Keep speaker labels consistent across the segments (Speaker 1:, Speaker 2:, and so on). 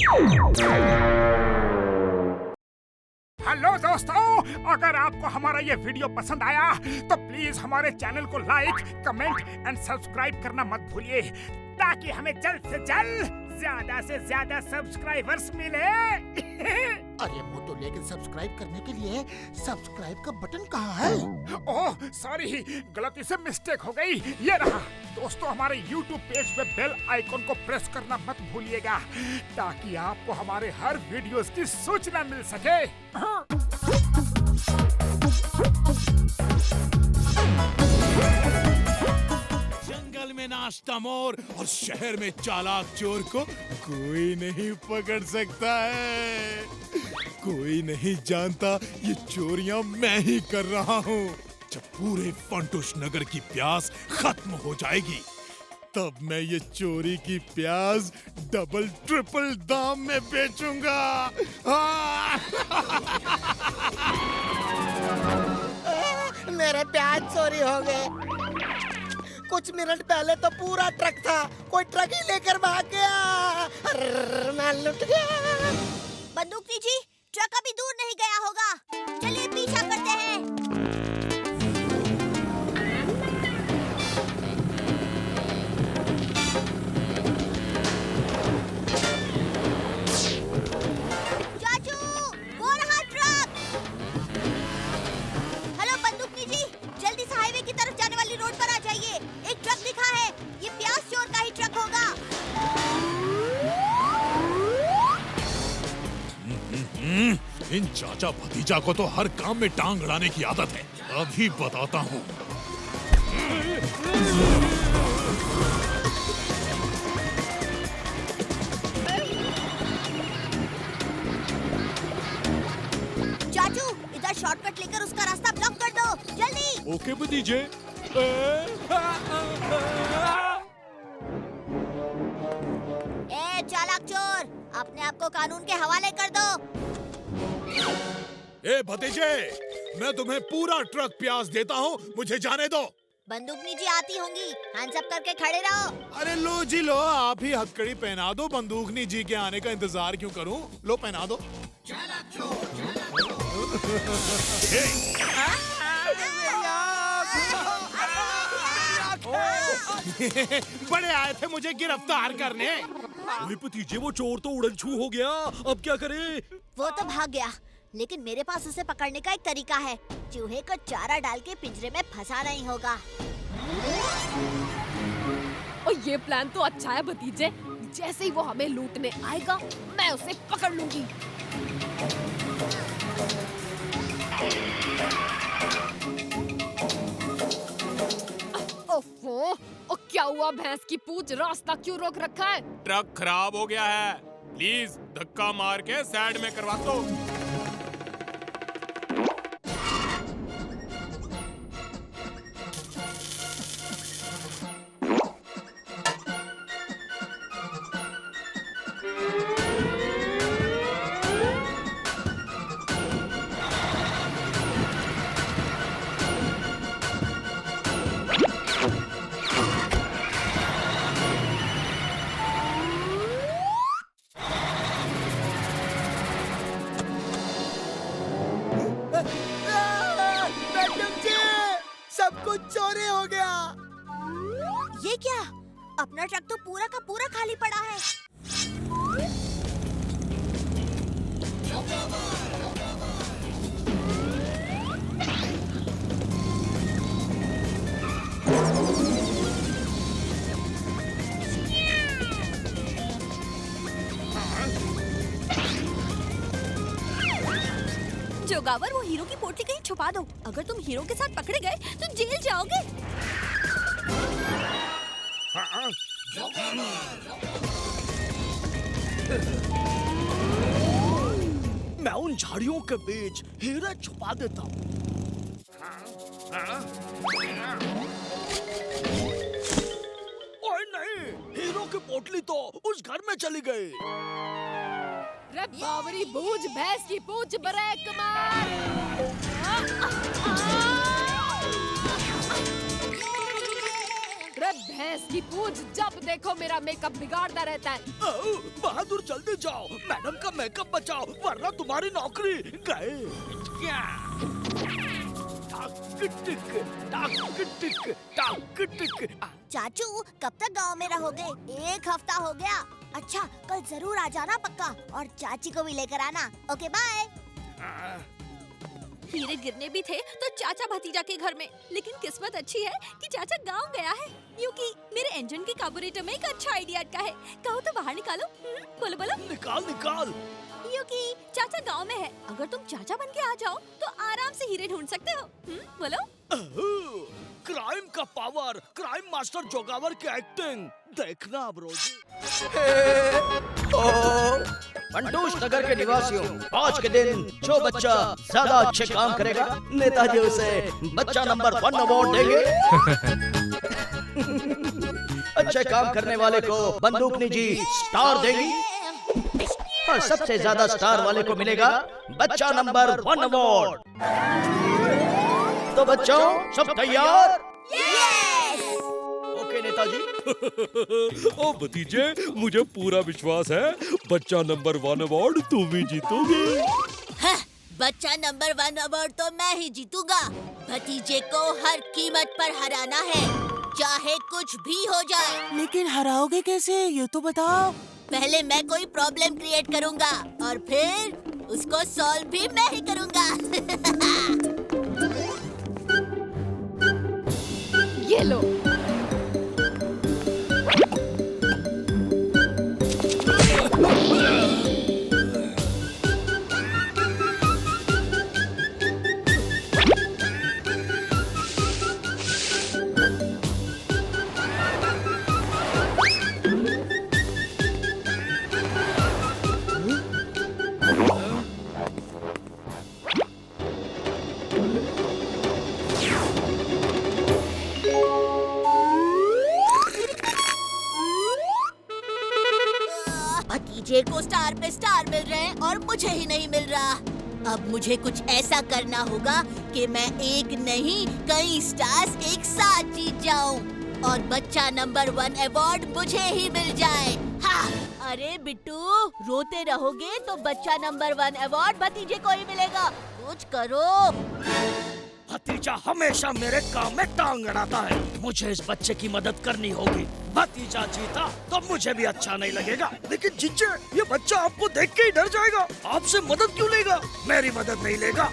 Speaker 1: Hello दोस्तों, अगर आपको हमारा ये वीडियो पसंद आया तो प्लीज हमारे चैनल को लाइक, कमेंट एंड सब्सक्राइब करना मत भूलिए, ताकि हमें जल्द से जल्द ज्यादा से ज्यादा सब्सक्राइबर्स मिले।
Speaker 2: अरे मोटू, लेकिन सब्सक्राइब करने के लिए सब्सक्राइब का बटन कहाँ है?
Speaker 1: ओह सॉरी, गलती से मिस्टेक हो गई। ये रहा। दोस्तों, हमारे YouTube पेज पे बेल आइकॉन को प्रेस करना मत भूलिएगा, ताकि आपको हमारे हर वीडियोस की सूचना मिल सके।
Speaker 3: जंगल में नाचता मोर और शहर में चालाक चोर को कोई नहीं पकड़ सकता है। कोई नहीं जानता ये चोरियां मैं ही कर रहा हूँ। जब पूरे फंटुश नगर की प्यास खत्म हो जाएगी, तब मैं ये चोरी की प्याज डबल ट्रिपल दाम में बेचूंगा।
Speaker 2: मेरे प्याज चोरी हो गए। कुछ मिनट पहले तो पूरा ट्रक था, कोई ट्रक ही लेकर भाग गया। मैं लुट गया।
Speaker 4: बंदूकनी जी, ट्रक अभी दूर नहीं गया होगा, चलिए पीछा करते हैं। चाचू, वो रहा ट्रक। हेलो बंदूकनी जी, जल्दी से हाईवे की तरफ जाने वाली रोड पर आ जाइए। एक ट्रक दिखा है, ये प्याज चोर का ही ट्रक होगा।
Speaker 3: इन चाचा भतीजा को तो हर काम में टांग अड़ाने की आदत है। अभी बताता हूँ।
Speaker 4: चाचू, इधर शॉर्टकट लेकर उसका रास्ता ब्लॉक कर दो, जल्दी।
Speaker 3: ओके भतीजे।
Speaker 4: ए चालाक चोर, अपने आप को कानून के हवाले कर दो।
Speaker 3: ए भतीजे, मैं तुम्हें पूरा ट्रक प्याज देता हूँ, मुझे जाने दो।
Speaker 4: बंदूकनी जी आती होंगी, हैंड्स अप करके खड़े रहो।
Speaker 3: अरे लो जी लो, आप ही हथकड़ी पहना दो। बंदूकनी जी के आने का इंतजार क्यों करूं? लो पहना दो। बड़े आए थे मुझे गिरफ्तार करने।
Speaker 5: ओए भतीजे, वो चोर तो उड़न-छू हो गया, अब क्या करें?
Speaker 4: वो तो भाग गया, लेकिन मेरे पास उसे पकड़ने का एक तरीका है। चूहे को चारा डाल के पिंजरे में फंसाना ही होगा।
Speaker 6: और ये प्लान तो अच्छा है भतीजे। जैसे ही वो हमें लूटने आएगा, मैं उसे पकड़ लूंगी। ओफो, और क्या हुआ? भैंस की पूंछ, रास्ता क्यों रोक रखा है?
Speaker 7: ट्रक खराब हो गया है, प्लीज धक्का मार के साइड में करवा दो।
Speaker 2: सब कुछ चोरी हो गया।
Speaker 4: ये क्या? अपना ट्रक तो पूरा का पूरा खाली पड़ा है। जोगावर, वो हीरो की पोटली कहीं छुपा दो। अगर तुम हीरो के साथ पकड़े गए तो जेल जाओगे।
Speaker 5: मैं उन झाड़ियों के बीच हीरे छुपा देता हूँ। ओए नहीं, हीरो की पोटली तो उस घर में चली गई।
Speaker 6: रे बावरी बूझ, भैंस की पूंछ ब्रेक मार। रे भैंस की पूंछ, जब देखो मेरा मेकअप बिगाड़ता रहता है।
Speaker 5: बहादुर जल्दी जाओ, मैडम का मेकअप बचाओ वरना तुम्हारी नौकरी गए।
Speaker 4: चाचू कब तक गांव में रहोगे? 1 हफ्ता हो गया। अच्छा कल जरूर आ जाना पक्का, और चाची को भी लेकर आना। Okay bye.
Speaker 8: हीरे गिरने भी थे तो चाचा भतीजा के घर में, लेकिन किस्मत अच्छी है कि चाचा गांव गया है, क्योंकि मेरे इंजन के कार्बोरेटर में एक अच्छा आइडिया अटका है। कहो तो बाहर निकालो। बोलो बोलो।
Speaker 5: निकाल निकाल।
Speaker 8: क्योंकि चाचा गांव में है, अगर तुम चाचा बन के आ जाओ तो आराम से हीरे ढूंढ सकते हो। बोलो।
Speaker 5: क्राइम का पावर, क्राइम मास्टर जोगावर की एक्टिंग देखना ब्रोजी।
Speaker 9: फंटूश नगर के निवासियों, आज के दिन जो बच्चा ज्यादा अच्छे काम करेगा, नेताजी उसे बच्चा नंबर 1 अवार्ड देंगे। अच्छे काम करने वाले को बंदूकनी जी स्टार देंगी, और सबसे ज्यादा स्टार वाले को मिलेगा बच्चा नंबर 1 अवार्ड। तो बच्चों सब तैयार? ओके नेताजी।
Speaker 10: ओ भतीजे, मुझे पूरा विश्वास है बच्चा नंबर 1 अवार्ड तुम ही जीतोगे।
Speaker 4: बच्चा नंबर 1 अवार्ड तो मैं ही जीतूंगा। भतीजे को हर कीमत पर हराना है, चाहे कुछ भी हो जाए।
Speaker 2: लेकिन हराओगे कैसे, ये तो बताओ।
Speaker 4: पहले मैं कोई प्रॉब्लम क्रिएट करूंगा और फिर उसको सॉल्व भी मैं ही करूंगा।
Speaker 6: ये लो।
Speaker 4: भतीजे को स्टार पे स्टार मिल रहे हैं और मुझे ही नहीं मिल रहा। अब मुझे कुछ ऐसा करना होगा कि मैं एक नहीं कई स्टार्स एक साथ जीत जाऊं और बच्चा नंबर 1 अवार्ड मुझे ही मिल जाए। हाँ। अरे बिट्टू, रोते रहोगे तो बच्चा नंबर 1 अवार्ड भतीजे को ही मिलेगा। कुछ करो।
Speaker 5: भतीजा हमेशा मेरे काम में टांग अड़ाता है, मुझे इस बच्चे की मदद करनी होगी। भतीजा जीता तो मुझे भी अच्छा नहीं लगेगा, लेकिन जीजे ये बच्चा आपको देख के ही डर जाएगा। आपसे मदद क्यों लेगा? मेरी मदद नहीं लेगा,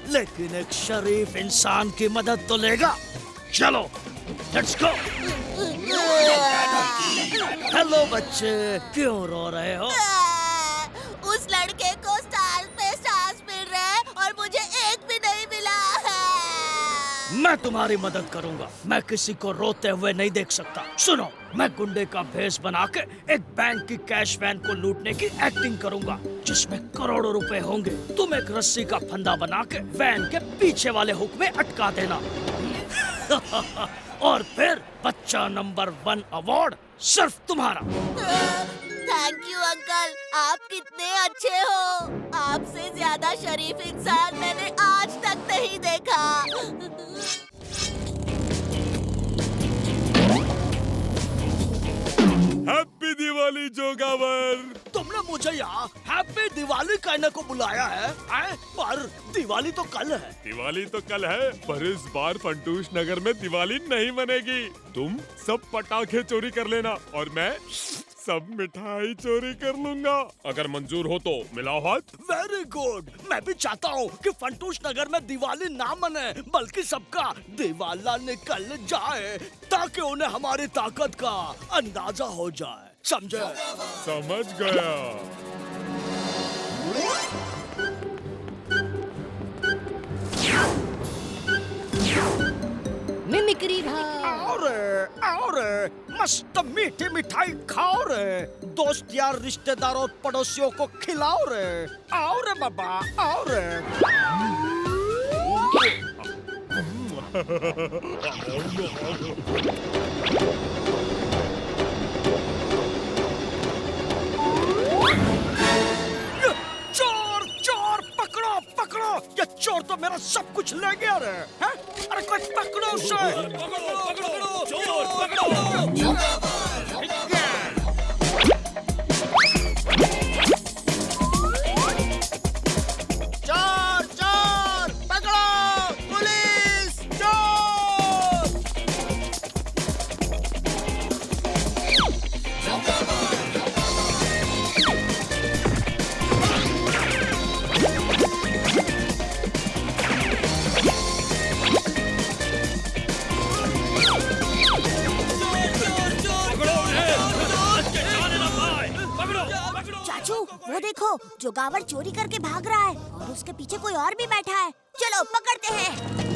Speaker 5: लेकिन एक शरीफ इंसान की मदद तो लेगा। चलो लेट्स गो। हेलो बच्चे, क्यों रो रहे हो?
Speaker 4: उस लड़के को स्टार पे स्टार्स मिल रहे हैं और मुझे एक भी नहीं मिला है।
Speaker 5: मैं तुम्हारी मदद करूंगा, मैं किसी को रोते हुए नहीं देख सकता। सुनो, मैं गुंडे का भेष बना के एक बैंक की कैश वैन को लूटने की एक्टिंग करूंगा, जिसमें करोड़ों रुपए होंगे। तुम एक रस्सी का फंदा बना के वैन के पीछे वाले हुक में अटका देना। और फिर बच्चा नंबर 1 अवार्ड सिर्फ तुम्हारा।
Speaker 4: थैंक यू अंकल, आप कितने अच्छे हो। आपसे ज्यादा शरीफ इंसान मैंने आज तक नहीं देखा।
Speaker 10: हैप्पी दिवाली जोगावर।
Speaker 5: तुमने मुझे यहाँ हैप्पी दिवाली कहने को बुलाया है? पर दिवाली तो कल है।
Speaker 10: दिवाली तो कल है, पर इस बार फंटूश नगर में दिवाली नहीं मनेगी। तुम सब पटाखे चोरी कर लेना और मैं सब मिठाई चोरी कर लूंगा। अगर मंजूर हो तो मिलाओ हाथ।
Speaker 5: Very good. मैं भी चाहता हूँ कि फंटूश नगर में दिवाली ना मने, बल्कि सबका दिवाला निकल जाए, ताकि उन्हें हमारी ताकत का अंदाजा हो जाए। समझे?
Speaker 10: समझ गया।
Speaker 6: मिमिक्री भाई।
Speaker 5: और मस्त मीठी मिठाई खाओ रे, दोस्त यार रिश्तेदारों पड़ोसियों को खिलाओ रे। आओ रे बाबा, आओ रे। चोर चोर, पकड़ो पकड़ो, ये चोर तो मेरा सब कुछ ले गया रे। हैं? अरे कोई पकड़ो उसे।
Speaker 10: पकड़ो, चोर पकड़ो।
Speaker 4: चाचू वो देखो, जो गावर चोरी करके भाग रहा है और उसके पीछे कोई और भी बैठा है। चलो पकड़ते हैं।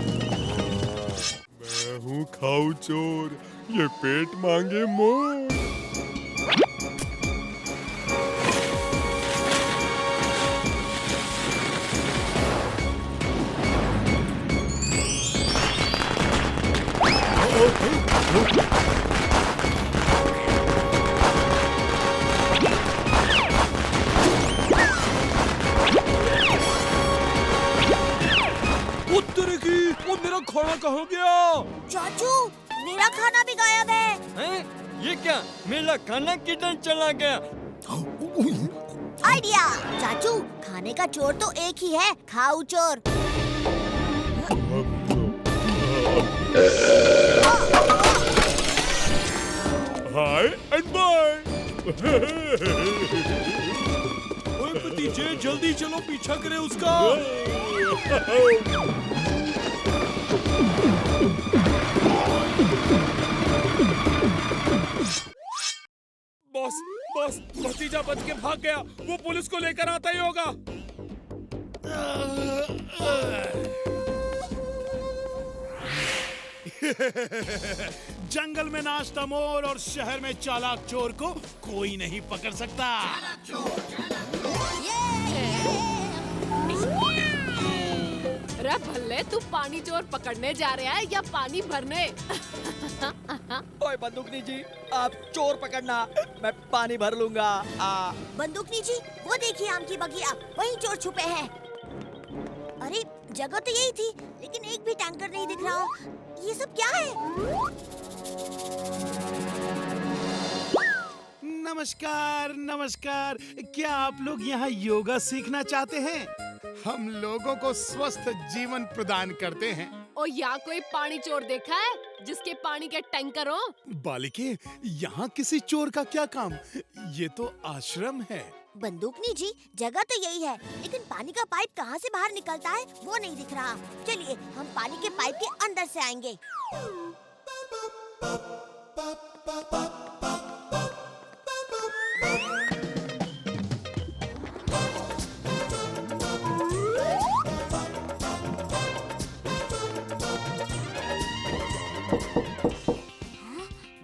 Speaker 10: मैं हूँ खाऊ चोर, ये पेट मांगे मोर।
Speaker 5: वो मेरा खाना कहाँ गया?
Speaker 4: चाचू मेरा खाना भी गायब है।
Speaker 5: हैं? ये क्या? मेरा खाना किधर चला गया?
Speaker 4: आइडिया चाचू, खाने का चोर तो एक ही है, खाऊ चोर।
Speaker 10: हाय एंड बाय।
Speaker 3: ओए भतीजे, जल्दी चलो, पीछा करे उसका।
Speaker 10: बॉस बॉस, भतीजा बच के भाग गया। वो पुलिस को लेकर आता ही होगा।
Speaker 3: जंगल में नाचता मोर और शहर में चालाक चोर को कोई नहीं पकड़ सकता।
Speaker 6: अरे भल्ले, तू पानी चोर पकड़ने जा रहा है या पानी भरने?
Speaker 5: ओए बंदूकनी जी, आप चोर पकड़ना, मैं पानी भर लूंगा।
Speaker 4: बंदूकनी जी, वो देखिए आम की बगिया, वहीं चोर छुपे हैं। अरे जगह तो यही थी, लेकिन एक भी टैंकर नहीं दिख रहा। ये सब क्या है?
Speaker 3: नमस्कार नमस्कार, क्या आप लोग यहाँ योगा सीखना चाहते हैं? हम लोगों को स्वस्थ जीवन प्रदान करते हैं।
Speaker 6: और यहाँ कोई पानी चोर देखा है जिसके पानी के टैंकर हो?
Speaker 3: बालिके, यहाँ किसी चोर का क्या काम? ये तो आश्रम है।
Speaker 4: बंदूकनी जी, जगह तो यही है, लेकिन पानी का पाइप कहाँ से बाहर निकलता है वो नहीं दिख रहा। चलिए हम पानी के पाइप के अंदर से आएंगे।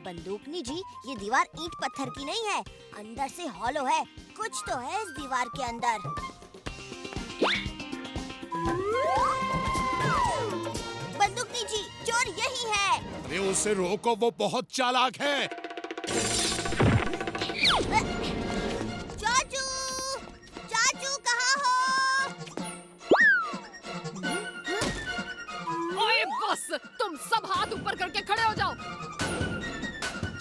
Speaker 4: बंदूकनी जी, ये दीवार ईंट पत्थर की नहीं है, अंदर से हॉलो है। कुछ तो है इस दीवार के अंदर। बंदूकनी जी, चोर यही है।
Speaker 3: अरे उसे रोको, वो बहुत चालाक है।
Speaker 4: चाचू, चाचू कहाँ हो?
Speaker 6: ओए बस, तुम सब हाथ ऊपर करके खड़े हो जाओ।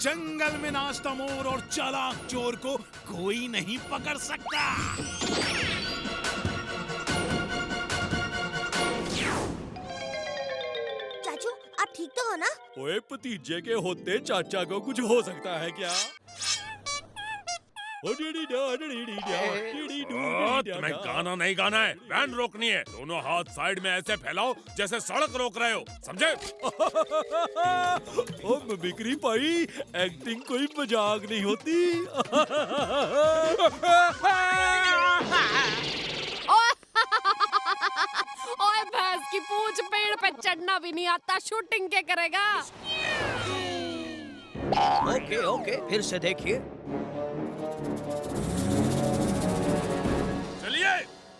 Speaker 3: जंगल में नाचता मोर और चालाक चोर को कोई नहीं पकड़ सकता।
Speaker 4: चाचू आप ठीक तो हो ना?
Speaker 5: ओए भतीजे के होते चाचा को कुछ हो सकता है क्या?
Speaker 10: तुम्हें गाना नहीं गाना है, वैन रोकनी है। दोनों हाथ साइड में ऐसे फैलाओ जैसे सड़क रोक रहे हो, समझे?
Speaker 5: ओ बिक्री भाई, एक्टिंग कोई मजाक नहीं होती।
Speaker 6: ओए भैंस की पूंछ, पेड़ पे चढ़ना भी नहीं आता, शूटिंग के करेगा?
Speaker 9: ओके ओके, फिर से देखिए।
Speaker 10: चलिए,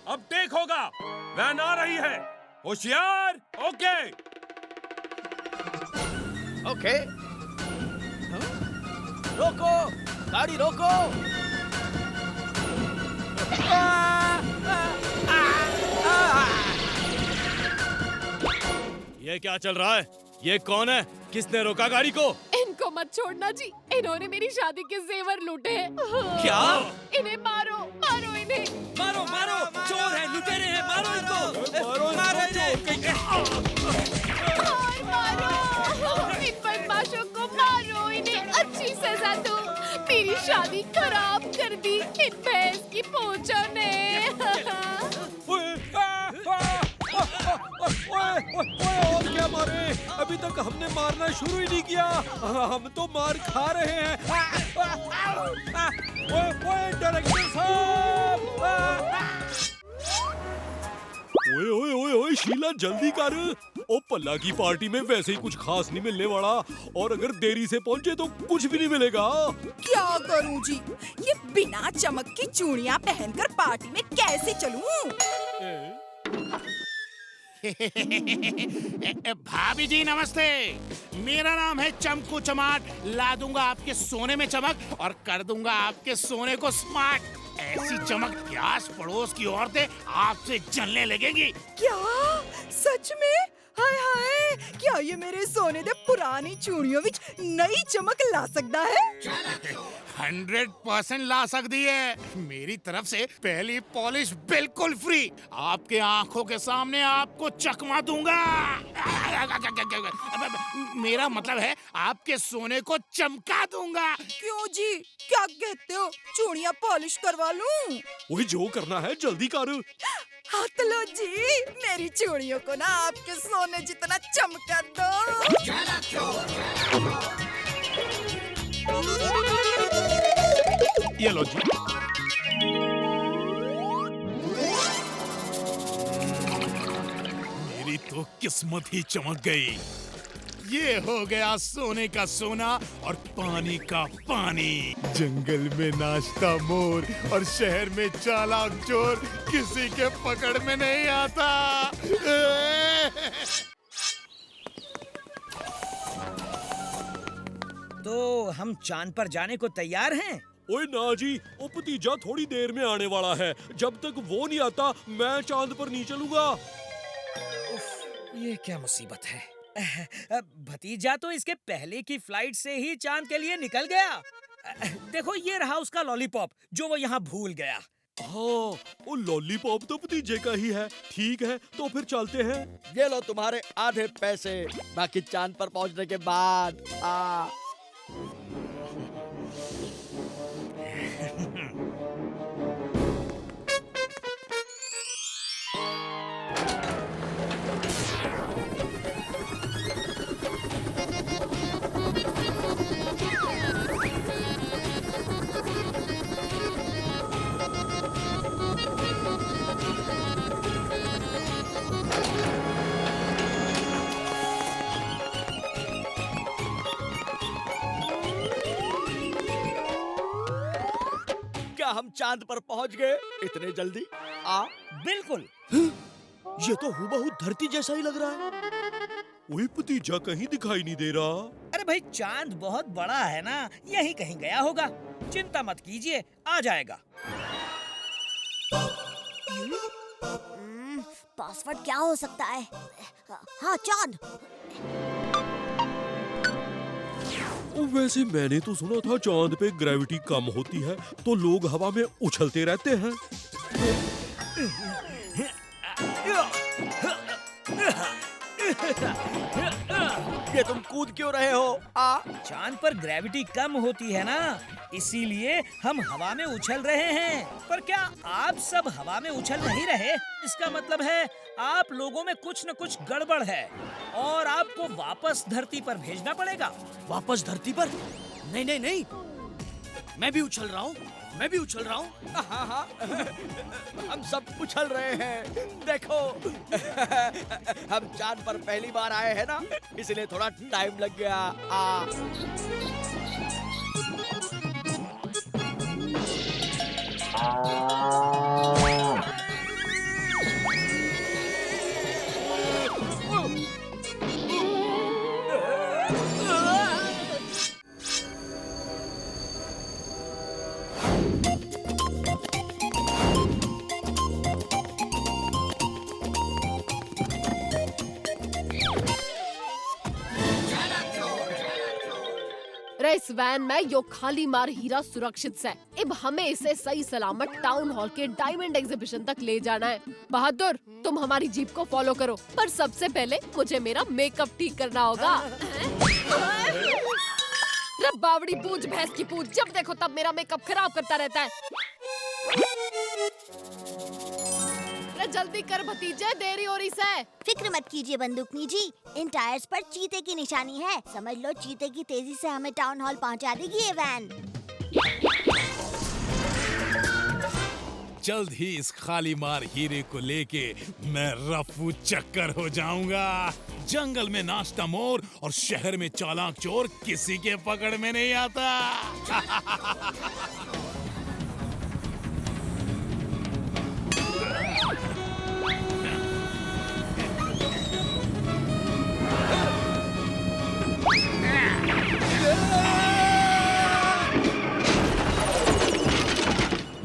Speaker 10: अब टेक होगा। वैन आ रही है, होशियार। ओके
Speaker 9: ओके, रोको, गाड़ी रोको।
Speaker 5: ये क्या चल रहा है? ये कौन है? किसने रोका गाड़ी को?
Speaker 6: इनको मत छोड़ना जी, इन्होंने मेरी शादी के जेवर लूटे हैं।
Speaker 5: क्या?
Speaker 6: इन्हें मारो, मारो इन्हें।
Speaker 5: मारो मारो, चोर है, लुटेरे हैं, मारो इनको। मारो
Speaker 6: और मारो, इन बदमाशों को मारो, इन्हें अच्छी सजा दो। मेरी शादी खराब कर दी इन भैंस की पूंछों ने।
Speaker 5: ओए
Speaker 11: और क्या मारे? अभी तक हमने मारना शुरू ही नहीं किया। हम तो मार खा रहे हैं। ओए डायरेक्टर साहब!
Speaker 10: ओए ओए ओए ओए शीला जल्दी कर। ओ पल्ला की पार्टी में वैसे ही कुछ खास नहीं मिलने वाला, और अगर देरी से पहुंचे तो कुछ भी नहीं मिलेगा।
Speaker 12: क्या करूं जी? ये बिना चमक की चूड़ियां पहनकर पार्टी में कैसे चलूं?
Speaker 13: भाभी जी नमस्ते। मेरा नाम है चमकू चमाट। ला दूंगा आपके सोने में चमक और कर दूंगा आपके सोने को स्मार्ट। ऐसी चमक कि आस पड़ोस की औरतें आपसे जलने लगेंगी।
Speaker 12: क्या सच में? हाय हाय, क्या ये मेरे सोने दे पुरानी चूड़ियों विच नई चमक ला सकता है?
Speaker 13: 100% ला सकती है। मेरी तरफ से पहली पॉलिश बिल्कुल फ्री। आपके आंखों के सामने आपको चकमा दूंगा। मेरा मतलब है आपके सोने को चमका दूंगा।
Speaker 12: क्यों जी, क्या कहते हो? चूड़ियां पॉलिश करवा लूं?
Speaker 10: ओए जो करना है जल्दी कर।
Speaker 12: हाथ लो जी, मेरी चूड़ियों को ना आपके सोने जितना चमका दो।
Speaker 10: ये लो जी।
Speaker 3: मेरी तो किस्मत ही चमक गई।
Speaker 13: ये हो गया सोने का सोना और पानी का पानी।
Speaker 3: जंगल में नाचता मोर और शहर में चालाक चोर, किसी के पकड़ में नहीं आता।
Speaker 5: तो हम चांद पर जाने को तैयार हैं?
Speaker 10: ओए ना जी, ओ भतीजा थोड़ी देर में आने वाला है। जब तक वो नहीं आता मैं चांद पर नहीं चलूंगा।
Speaker 5: ये क्या मुसीबत है? भतीजा तो इसके पहले की फ्लाइट से ही चांद के लिए निकल गया। देखो ये रहा उसका लॉलीपॉप जो वो यहाँ भूल गया।
Speaker 10: हाँ, वो लॉलीपॉप तो भतीजे का ही है। ठीक है, तो फिर चलते हैं।
Speaker 9: ये लो तुम्हारे आधे पैसे, बाकी चांद पर पहुंचने के बाद। हम चांद पर पहुंच गए इतने जल्दी?
Speaker 5: बिल्कुल।
Speaker 10: ये तो हूबहू धरती जैसा ही लग रहा है। ओए भतीजा कहीं दिखाई नहीं दे रहा।
Speaker 5: अरे भाई चांद बहुत बड़ा है ना, यहीं कहीं गया होगा। चिंता मत कीजिए, आ जाएगा।
Speaker 4: पासवर्ड क्या हो सकता है? हाँ, चांद।
Speaker 10: वैसे मैंने तो सुना था चांद पे ग्रेविटी कम होती है तो लोग हवा में उछलते रहते हैं।
Speaker 9: ये तुम कूद क्यों रहे हो?
Speaker 5: चांद पर ग्रेविटी कम होती है ना, इसीलिए हम हवा में उछल रहे हैं। पर क्या आप सब हवा में उछल नहीं रहे? इसका मतलब है आप लोगों में कुछ न कुछ गड़बड़ है और आपको वापस धरती पर भेजना पड़ेगा।
Speaker 9: वापस धरती पर? नहीं नहीं नहीं, मैं भी उछल रहा हूँ, मैं भी उछल रहा हूँ। हम सब उछल रहे हैं, देखो। हम चांद पर पहली बार आए हैं ना, इसलिए थोड़ा टाइम लग गया।
Speaker 6: इस वैन में यो खाली मार हीरा सुरक्षित से। अब हमें इसे सही सलामत टाउन हॉल के डायमंड एग्जीबिशन तक ले जाना है। बहादुर, तुम हमारी जीप को फॉलो करो, पर सबसे पहले मुझे मेरा मेकअप ठीक करना होगा। बावड़ी पूछ भैंस की पूछ, जब देखो तब मेरा मेकअप खराब करता रहता है। जल्दी कर भतीजे, देरी हो रही है।
Speaker 4: फिक्र मत कीजिए बंदूकनी जी, इन टायर्स पर चीते की निशानी है। समझ लो चीते की तेजी से हमें टाउन हॉल पहुंचा देगी ये वैन।
Speaker 3: जल्द ही इस खाली मार हीरे को लेके मैं रफू चक्कर हो जाऊंगा। जंगल में नाश्ता मोर और शहर में चालाक चोर किसी के पकड़ में नहीं आता।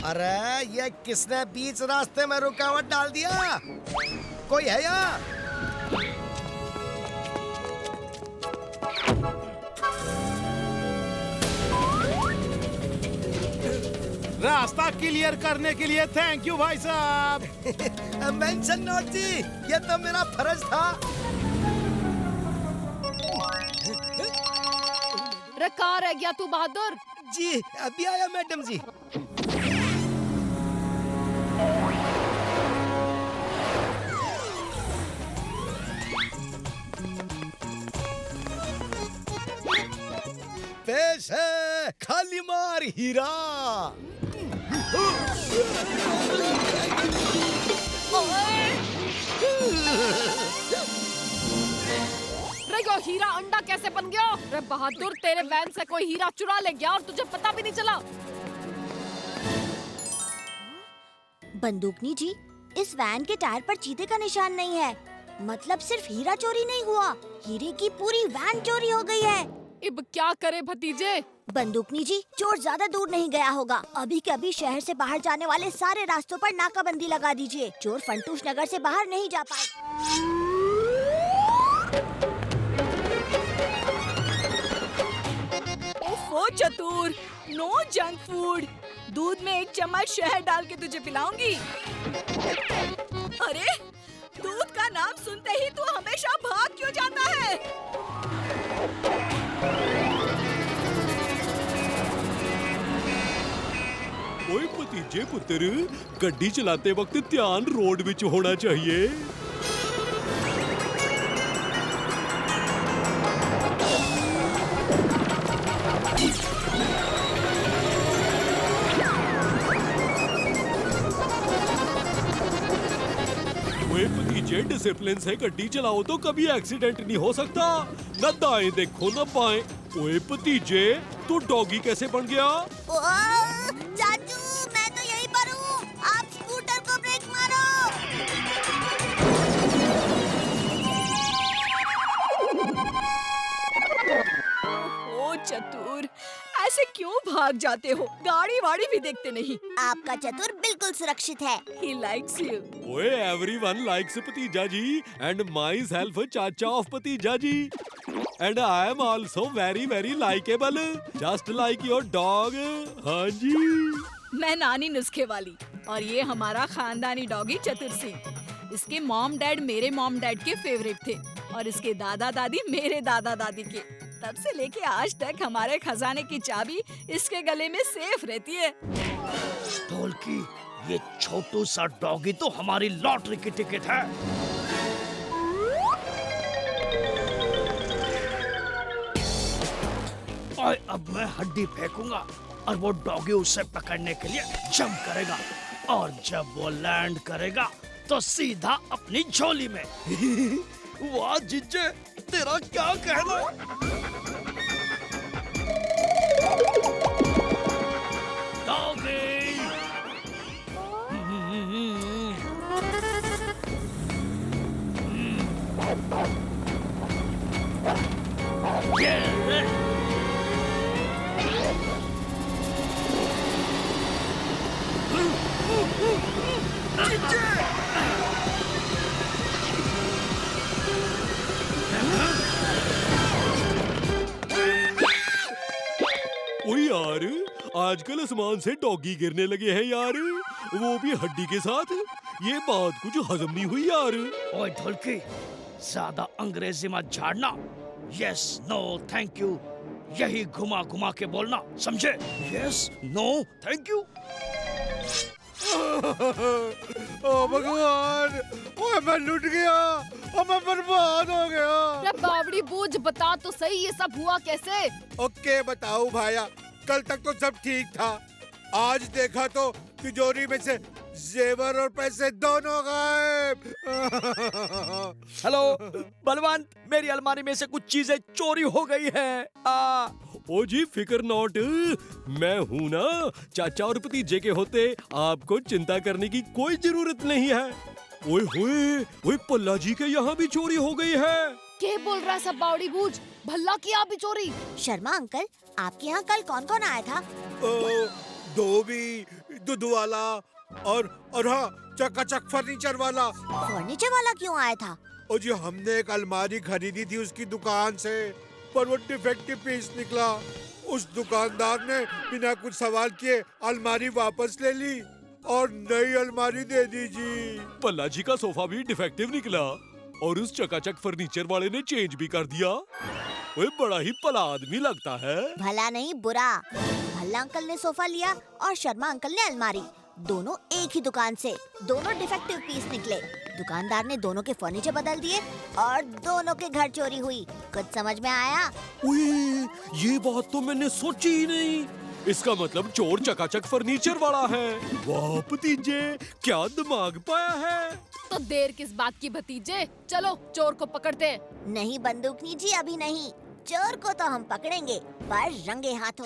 Speaker 2: अरे ये किसने बीच रास्ते में रुकावट डाल दिया? कोई है यहाँ?
Speaker 11: रास्ता क्लियर करने के लिए थैंक यू भाई साहब।
Speaker 2: मेंशन नोट जी, ये तो मेरा फर्ज था।
Speaker 6: रे कहाँ रह गया तू बहादुर?
Speaker 2: जी अभी आया मैडम जी। पेश है खाली मार हीरा।
Speaker 6: रे यो हीरा अंडा कैसे बन गया? रे बहादुर, तेरे वैन से कोई हीरा चुरा ले गया और तुझे पता भी नहीं चला।
Speaker 4: बंदूकनी जी, इस वैन के टायर पर चीते का निशान नहीं है। मतलब सिर्फ हीरा चोरी नहीं हुआ, हीरे की पूरी वैन चोरी हो गई है।
Speaker 6: अब क्या करे भतीजे?
Speaker 4: बंदूकनी जी, चोर ज्यादा दूर नहीं गया होगा। अभी के अभी शहर से बाहर जाने वाले सारे रास्तों पर नाकाबंदी लगा दीजिए। चोर फंटूश नगर से बाहर नहीं जा पाए।
Speaker 12: ओफो चतुर, नो जंक फूड। दूध में 1 चम्मच शहद डाल के तुझे पिलाऊंगी। अरे, दूध का नाम सुनते ही तू हमेशा भाग क्यों जाता है?
Speaker 11: ओए भतीजे पुत्र, गड्डी चलाते वक्त ध्यान रोड विच होना चाहिए। ओए भतीजे, डिसिप्लिन से गड्डी चलाओ तो कभी एक्सीडेंट नहीं हो सकता। न दाएं देखो न बाएं। ओए भतीजे, तू डॉगी कैसे बन गया?
Speaker 4: चाचू, मैं तो यहीं पर हूँ। आप स्कूटर को ब्रेक मारो।
Speaker 12: ओ चतुर, ऐसे क्यों भाग जाते हो? गाड़ी वाड़ी भी देखते नहीं।
Speaker 4: आपका चतुर बिल्कुल सुरक्षित है।
Speaker 12: He likes you.
Speaker 11: ओए everyone likes भतीजा जी and myself चाचा of भतीजा जी and I am also very very likeable just like your dog। हाँ जी।
Speaker 12: मैं नानी नुस्खे वाली और ये हमारा खानदानी डॉगी चतुर सिंह। इसके मॉम डैड मेरे मॉम डैड के फेवरेट थे और इसके दादा दादी मेरे दादा दादी के। तब से लेके आज तक हमारे खजाने की चाबी इसके गले में सेफ रहती है।
Speaker 5: ढोलकी, ये छोटू सा डॉगी तो हमारी लॉटरी की टिकट है। और अब मैं हड्डी फेंकूंगा और वो डॉगी उसे पकड़ने के लिए जंप करेगा और जब वो लैंड करेगा तो सीधा अपनी झोली में। वाह जिज्जे, तेरा क्या कहना? डॉगी,
Speaker 11: ओ यार, आजकल आसमान से डॉगी गिरने लगे हैं यार, वो भी हड्डी के साथ। ये बात कुछ हजम नहीं हुई यार।
Speaker 5: ओए ढोलकी, ज्यादा अंग्रेजी मत झाड़ना। यस, नो, थैंक यू, यही घुमा घुमा के बोलना, समझे? Yes, no, thank you.
Speaker 14: ओ भगवान, ओए मैं लुट गया और मैं बर्बाद हो गया।
Speaker 6: अरे बावड़ी बूझ, बता तो सही ये सब हुआ कैसे?
Speaker 14: ओके बताऊं भाया, कल तक तो सब ठीक था, आज देखा तो तिजोरी में से जेवर और पैसे दोनों गायब।
Speaker 5: हेलो बलवंत, मेरी अलमारी में से कुछ चीजें चोरी हो गई है।
Speaker 11: ओ जी फिकर नॉट, मैं हूँ ना। चाचा और भतीजे के होते आपको चिंता करने की कोई जरूरत नहीं है। ओए होए, ओए पल्ला जी के यहाँ भी चोरी हो गई है।
Speaker 6: क्या बोल रहा है सब बावड़ी बूझ? भल्ला की यहाँ भी चोरी?
Speaker 4: शर्मा अंकल, आपके यहाँ कल कौन कौन आया था?
Speaker 14: धोबी, दूध वाला और हाँ, चकाचक फर्नीचर वाला।
Speaker 4: फर्नीचर वाला क्यों आया था?
Speaker 14: ओ जी, हमने एक अलमारी खरीदी थी उसकी दुकान से, पर वो डिफेक्टिव पीस निकला। उस दुकानदार ने बिना कुछ सवाल किए अलमारी वापस ले ली और नई अलमारी दे दी जी।
Speaker 11: पल्ला जी का सोफा भी डिफेक्टिव निकला और उस चकाचक फर्नीचर वाले ने चेंज भी कर दिया। वो बड़ा ही भला आदमी लगता है।
Speaker 4: भला नहीं बुरा। भल्ला अंकल ने सोफा लिया और शर्मा अंकल ने अलमारी, दोनों एक ही दुकान से। दोनों डिफेक्टिव पीस निकले। दुकानदार ने दोनों के फर्नीचर बदल दिए और दोनों के घर चोरी हुई। कुछ समझ में आया?
Speaker 11: ये बात तो मैंने सोची ही नहीं। इसका मतलब चोर चकाचक फर्नीचर वाला है। वाह भतीजे, क्या दिमाग पाया है।
Speaker 6: तो देर किस बात की भतीजे, चलो चोर को पकड़ते हैं।
Speaker 4: नहीं बंदूकनी जी, अभी नहीं। चोर को तो हम पकड़ेंगे, पर रंगे हाथों।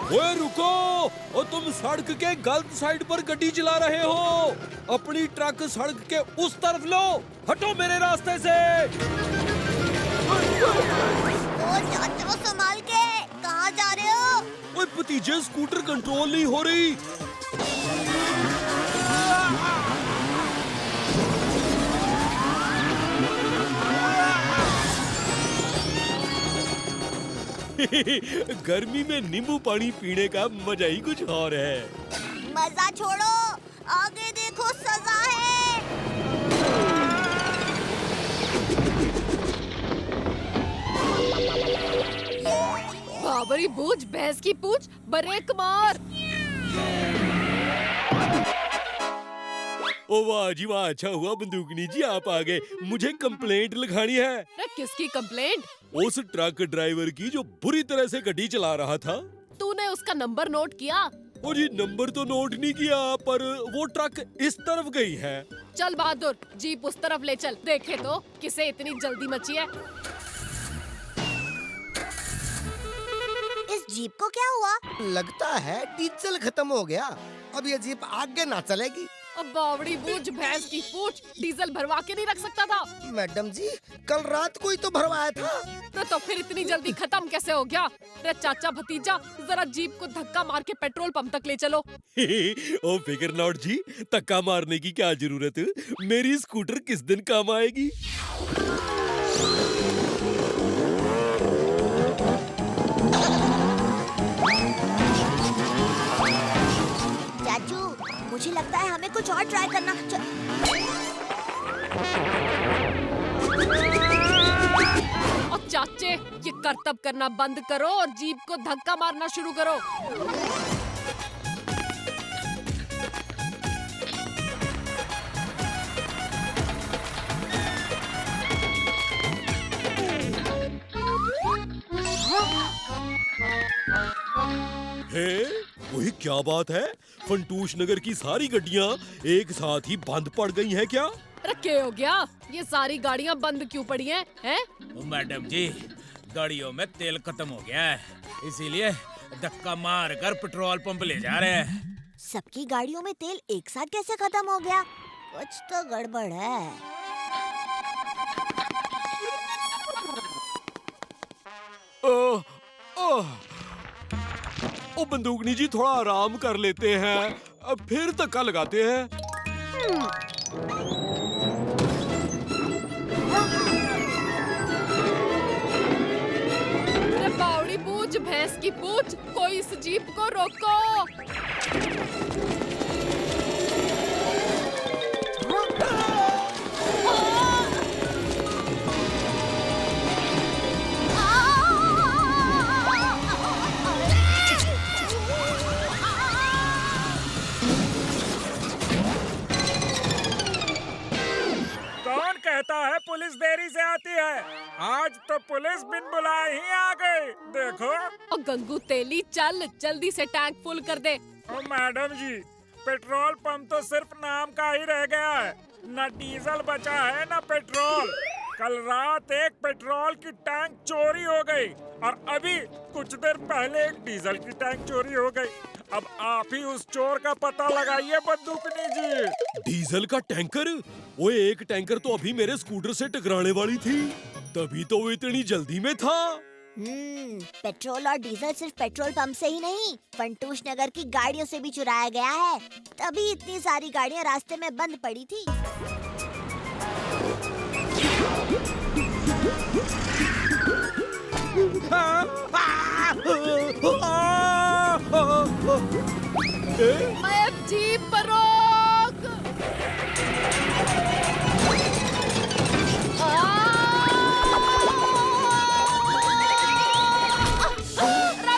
Speaker 11: ओए रुको, और तुम सड़क के गलत साइड पर गाड़ी चला रहे हो। अपनी ट्रक सड़क के उस तरफ लो, हटो मेरे रास्ते से।
Speaker 4: ओ चाचा, संभाल के, कहाँ जा रहे हो?
Speaker 11: ओए भतीजे, स्कूटर कंट्रोल नहीं हो रही। गर्मी में नींबू पानी पीने का मजा ही कुछ और है।
Speaker 4: मजा छोड़ो, आगे देखो, सजा है।
Speaker 6: बाबरी बूझ, भैंस की पूछ, ब्रेक मार।
Speaker 11: ओ वाह जी वाह, अच्छा हुआ बंदूकनी जी आप आ गए। मुझे कंप्लेंट लिखानी है।
Speaker 6: किसकी कंप्लेंट?
Speaker 11: उस ट्रक ड्राइवर की जो बुरी तरह से गाड़ी चला रहा था।
Speaker 6: तूने उसका नंबर नोट किया?
Speaker 11: ओ जी, नंबर तो नोट नहीं किया, पर वो ट्रक इस तरफ गई है।
Speaker 6: चल बहादुर, जीप उस तरफ ले चल, देखे तो किसे इतनी जल्दी मची है।
Speaker 4: इस जीप को क्या हुआ?
Speaker 2: लगता है डीजल खत्म हो गया, अब ये जीप आगे ना चलेगी।
Speaker 6: अब बावड़ी बूझ, भैंस की पूछ, डीजल भरवा के नहीं रख सकता था?
Speaker 2: मैडम जी, कल रात को ही तो भरवाया था।
Speaker 6: तो फिर इतनी जल्दी खत्म कैसे हो गया? अरे चाचा भतीजा, जरा जीप को धक्का मार के पेट्रोल पंप तक ले चलो।
Speaker 11: ओ फिकर नॉट जी, धक्का मारने की क्या जरूरत, मेरी स्कूटर किस दिन काम आएगी।
Speaker 4: चाचू, मुझे लगता है हमें कुछ और ट्राई करना।
Speaker 6: और चाचे, ये करतब करना बंद करो और जीप को धक्का मारना शुरू करो।
Speaker 11: वही क्या बात है, फंटूश नगर की सारी गाड़ियाँ एक साथ ही बंद पड़ गई हैं क्या?
Speaker 6: अरे क्या हो गया, ये सारी गाड़ियाँ बंद क्यों पड़ी हैं?
Speaker 7: मैडम जी, गाड़ियों में तेल खत्म हो गया है, इसीलिए धक्का मार कर पेट्रोल पंप ले जा रहे हैं।
Speaker 4: सबकी गाड़ियों में तेल एक साथ कैसे खत्म हो गया? कुछ तो गड़बड़ है।
Speaker 11: ओ बंदूकनी जी, थोड़ा आराम कर लेते हैं, अब फिर धक्का लगाते हैं।
Speaker 6: अरे बावड़ी पूछ, भैंस की पूछ, कोई इस जीप को रोको।
Speaker 7: देरी से आती है। आज तो पुलिस बिन बुलाए ही आ गई। देखो।
Speaker 6: और गंगू तेली चल जल्दी से टैंक फुल कर दे।
Speaker 7: ओ मैडम जी, पेट्रोल पंप तो सिर्फ नाम का ही रह गया है, न डीजल बचा है न पेट्रोल। कल रात एक पेट्रोल की टैंक चोरी हो गई और अभी कुछ देर पहले एक डीजल की टैंक चोरी हो गई। अब आप ही उस चोर का पता लगाइए बंदूकनी जी।
Speaker 11: डीजल का टैंकर? वो एक टैंकर तो अभी मेरे स्कूटर से टकराने वाली थी, तभी तो वो इतनी जल्दी में था।
Speaker 4: पेट्रोल और डीजल सिर्फ पेट्रोल पंप से ही नहीं, फंटूश नगर की गाड़ियों से भी चुराया गया है। तभी इतनी सारी गाड़ियां रास्ते में बंद पड़ी थी।
Speaker 6: मैं जीप पर रोक।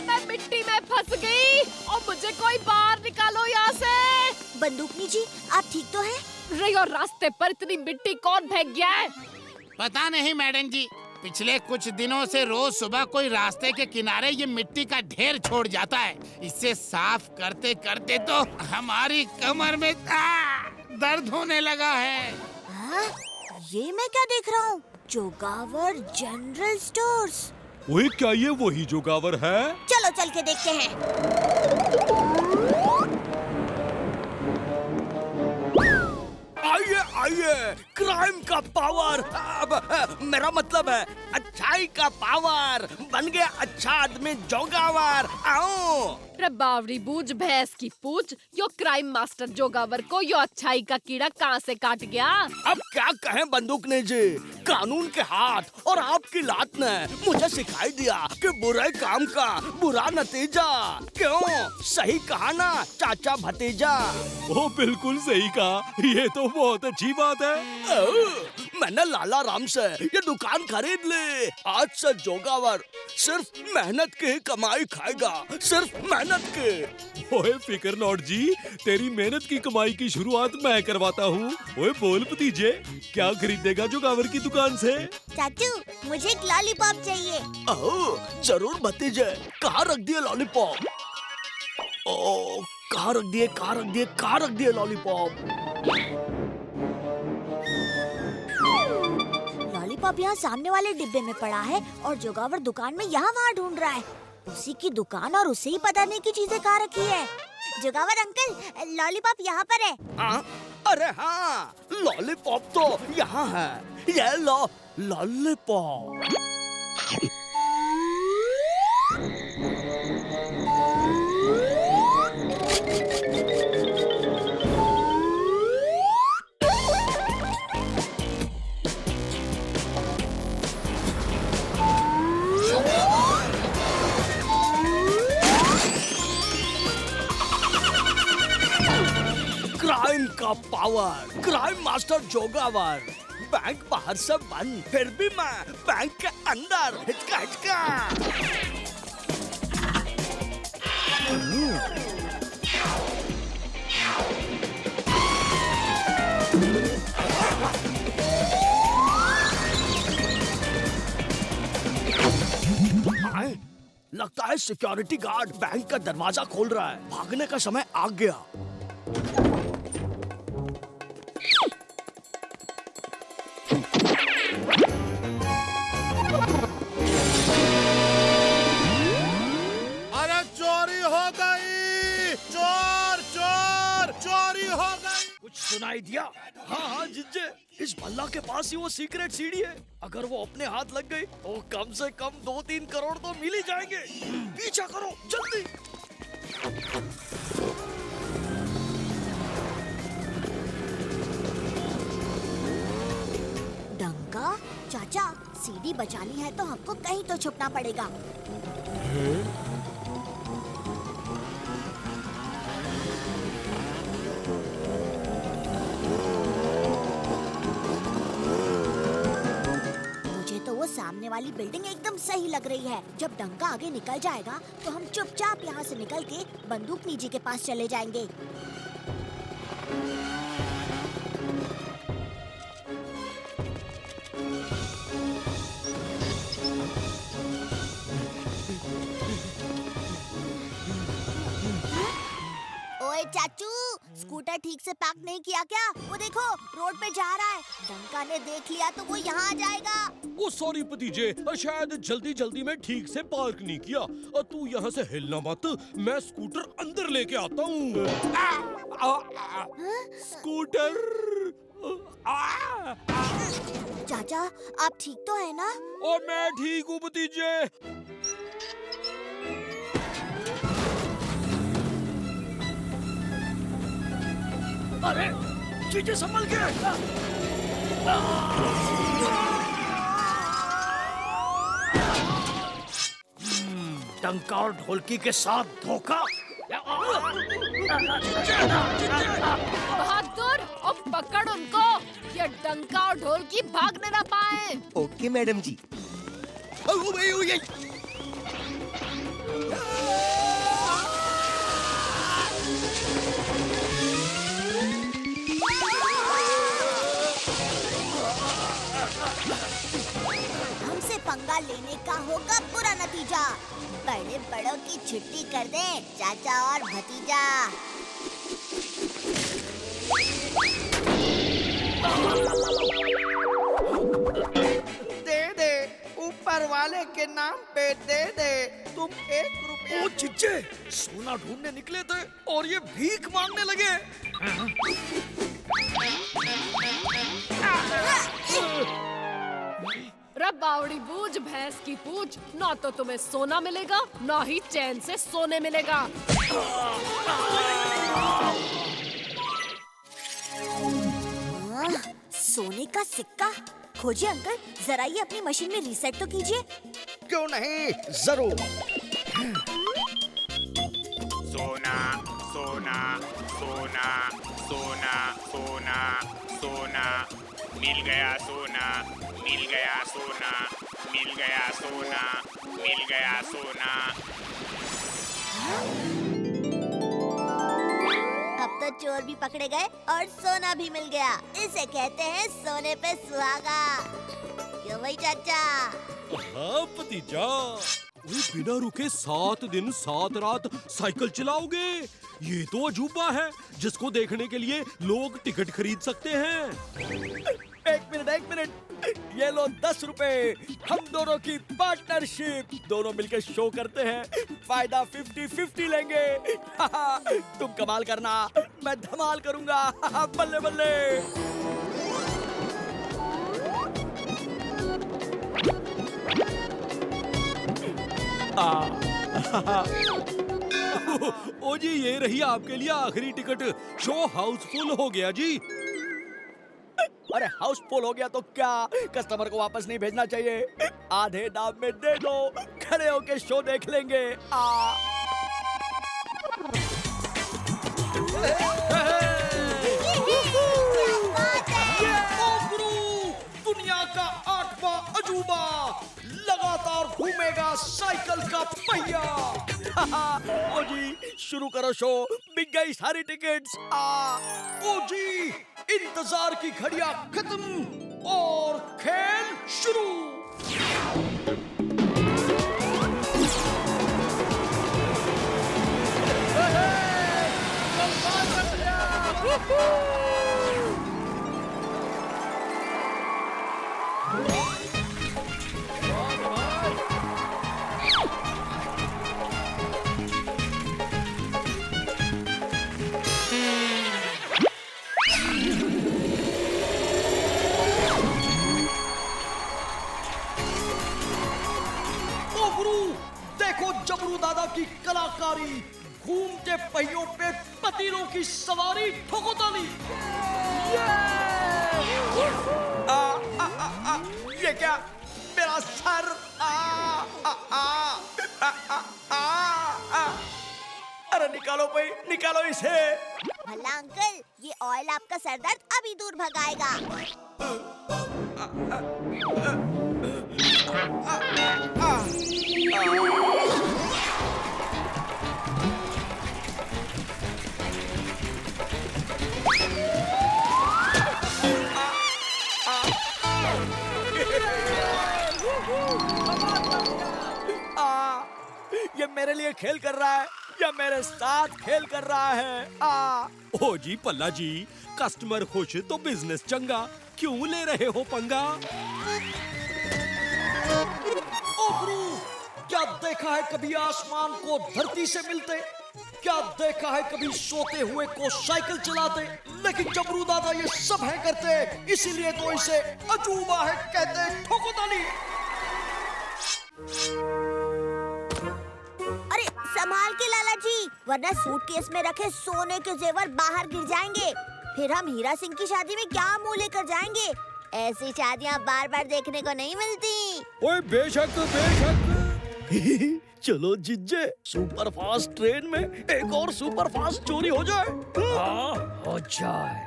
Speaker 6: मैं मिट्टी में फंस गई और मुझे कोई बाहर निकालो यहाँ से।
Speaker 4: बंदूकनी जी, आप ठीक तो हैं?
Speaker 6: रे, और रास्ते पर इतनी मिट्टी कौन फेंक गया है?
Speaker 13: पता नहीं मैडम जी, पिछले कुछ दिनों से रोज सुबह कोई रास्ते के किनारे ये मिट्टी का ढेर छोड़ जाता है। इसे साफ करते करते तो हमारी कमर में दर्द होने लगा है।
Speaker 4: ये मैं क्या देख रहा हूँ? जोगावर जनरल स्टोर्स।
Speaker 11: ओए, क्या ये वही जोगावर है?
Speaker 4: चलो चल के देखते हैं।
Speaker 5: आइए आइए, क्राइम का पावर, मेरा मतलब है अच्छाई का पावर। बन गया अच्छा आदमी जोगावर। आओ।
Speaker 6: रे बावरी बूझ भैंस की पूछ, यो क्राइम मास्टर जोगावर को यो अच्छाई का कीड़ा कहाँ से काट गया?
Speaker 5: अब क्या कहें बंदूकनी जी, कानून के हाथ और आपकी लात ने मुझे सिखाई दिया कि बुरे काम का बुरा नतीजा। क्यों? सही कहा ना चाचा भतीजा?
Speaker 11: ओ बिल्कुल सही कहा, ये तो बहुत अच्छी बात है।
Speaker 5: मैंने लाला राम से ये दुकान खरीद ली। आज से जोगावर सिर्फ मेहनत की कमाई खाएगा, सिर्फ मेहनत की।
Speaker 11: ओए फिकर नॉट जी, तेरी मेहनत की कमाई की शुरुआत मैं करवाता हूँ। ओए बोल भतीजे, क्या खरीदेगा जोगावर की दुकान से?
Speaker 4: चाचू, मुझे एक लॉलीपॉप चाहिए।
Speaker 5: ओह जरूर भतीजे, कहाँ रख दिए लॉलीपॉप? ओ कहाँ रख दिए, कहाँ रख दिए, कहाँ रख दिए लॉलीपॉप?
Speaker 4: लॉलीपॉप यहाँ सामने वाले डिब्बे में पड़ा है और जोगावर दुकान में यहाँ वहाँ ढूंढ रहा है। उसी की दुकान और उसे ही पता नहीं की चीजें कहाँ रखी है। जोगावर अंकल, लॉलीपॉप यहाँ पर है।
Speaker 5: अरे हाँ, लॉलीपॉप तो यहाँ है। ये लो लॉलीपॉप। क्राइम का पावर, क्राइम मास्टर जोगावर। बैंक बाहर से बंद, फिर भी मैं बैंक के अंदर। हिचका हिचका। लगता है सिक्योरिटी गार्ड बैंक का दरवाजा खोल रहा है। भागने का समय आ गया।
Speaker 14: अरे चोरी हो गई! चोर चोर चोरी हो गई!
Speaker 5: कुछ सुनाई दिया? हाँ हाँ जिज्जे, इस भल्ला के पास ही वो सीक्रेट सीढ़ी है। अगर वो अपने हाथ लग गई तो कम से कम 2-3 करोड़ तो मिल ही जाएंगे। पीछा करो जल्दी।
Speaker 4: डंका, चाचा, सीढ़ी बचानी है तो हमको कहीं तो छुपना पड़ेगा। सामने वाली बिल्डिंग एकदम सही लग रही है। जब डंका आगे निकल जाएगा तो हम चुपचाप यहाँ से निकल के बंदूकनी जी के पास चले जाएंगे। ओए चाचू, स्कूटर ठीक से पार्क नहीं किया क्या? वो देखो रोड पे जा रहा है। डंका ने देख लिया तो वो यहाँ आ जाएगा।
Speaker 11: ओ सॉरी भतीजे, शायद जल्दी जल्दी में ठीक से पार्क नहीं किया। तू यहाँ से हिलना मत, मैं स्कूटर अंदर लेके आता हूँ। स्कूटर।
Speaker 4: चाचा, आप ठीक तो है ना?
Speaker 11: और मैं ठीक हूँ भतीजे।
Speaker 5: अरे जीजे संभल के। डंका और ढोलकी के साथ धोखा।
Speaker 6: बहादुर, अब पकड़ उनको। ये डंका और ढोलकी भागने ना पाए।
Speaker 2: ओके मैडम जी।
Speaker 4: हमसे पंगा लेने का होगा बुरा नतीजा। बड़े बड़ों की छुट्टी कर दे चाचा और भतीजा।
Speaker 9: दे दे, ऊपर वाले के नाम पे दे दे। तुम 1 रुपया।
Speaker 5: ओ चिच्चे, सोना ढूंढने निकले थे और ये भीख मांगने लगे।
Speaker 6: रे बावड़ी बूझ भैंस की पूछ, ना तो तुम्हें सोना मिलेगा ना ही चैन से सोने मिलेगा।
Speaker 4: सोने का सिक्का खोजिए अंकल, जरा ये अपनी मशीन में रीसेट तो कीजिए।
Speaker 9: क्यों नहीं, जरूर।
Speaker 1: सोना सोना सोना सोना सोना सोना, मिल गया सोना, मिल गया सोना, मिल गया सोना, मिल गया सोना।
Speaker 4: अब तो चोर भी पकड़े गए और सोना भी मिल गया। इसे कहते हैं सोने पे सुहागा। क्यों भाई चाचा?
Speaker 11: हाँ भतीजा। बिना रुके 7 दिन 7 रात साइकिल चलाओगे? ये तो अजूबा है जिसको देखने के लिए लोग टिकट खरीद सकते हैं।
Speaker 5: एक मिनट, ये लो 10 रुपए। हम दोनों की पार्टनरशिप, दोनों मिलकर शो करते हैं, फायदा 50-50 लेंगे। तुम कमाल करना, मैं धमाल करूंगा। बल्ले बल्ले।
Speaker 11: ओ जी, ये रही आपके लिए आखिरी टिकट। शो हाउसफुल हो गया जी।
Speaker 5: अरे हाउसफुल हो गया तो क्या, कस्टमर को वापस नहीं भेजना चाहिए। आधे दाम में दे दो, खड़े होके शो देख लेंगे। दुनिया का 8वां अजूबा लगातार घूमेगा साइकिल का पहिया। ओ जी, शुरू करो शो, बिक गई सारी टिकट्स। ओ जी, इंतजार की घड़ियां खत्म और खेल शुरू। देखो जबरू दादा की कलाकारी, घूमते पहियों पे पतीलों की सवारी, ठोकोताली। ये क्या, मेरा सर। अरे निकालो भाई, निकालो इसे।
Speaker 4: भला अंकल, ये ऑयल आपका सर दर्द अभी दूर भगाएगा।
Speaker 5: ये मेरे लिए खेल कर रहा है, या मेरे साथ खेल कर रहा है?
Speaker 11: ओ जी पल्ला जी, कस्टमर खुश तो बिजनेस चंगा, क्यों ले रहे हो पंगा?
Speaker 5: ओ गुरु, क्या देखा है कभी आसमान को धरती से मिलते? क्या देखा है कभी सोते हुए को साइकिल चलाते? लेकिन जबरू दादा ये सब है करते, इसीलिए तो इसे अजूबा है कहते। ठोको ताली।
Speaker 4: अरे संभाल के लाला जी, वरना सूटकेस में रखे सोने के जेवर बाहर गिर जाएंगे। फिर हम हीरा सिंह की शादी में क्या मुंह लेकर जाएंगे? ऐसी शादियां बार बार देखने को नहीं मिलती।
Speaker 5: ओए बेशक बेशक। चलो जिज्जे, सुपर फास्ट ट्रेन में एक और सुपर फास्ट चोरी हो जाए। हाँ, हो जाए।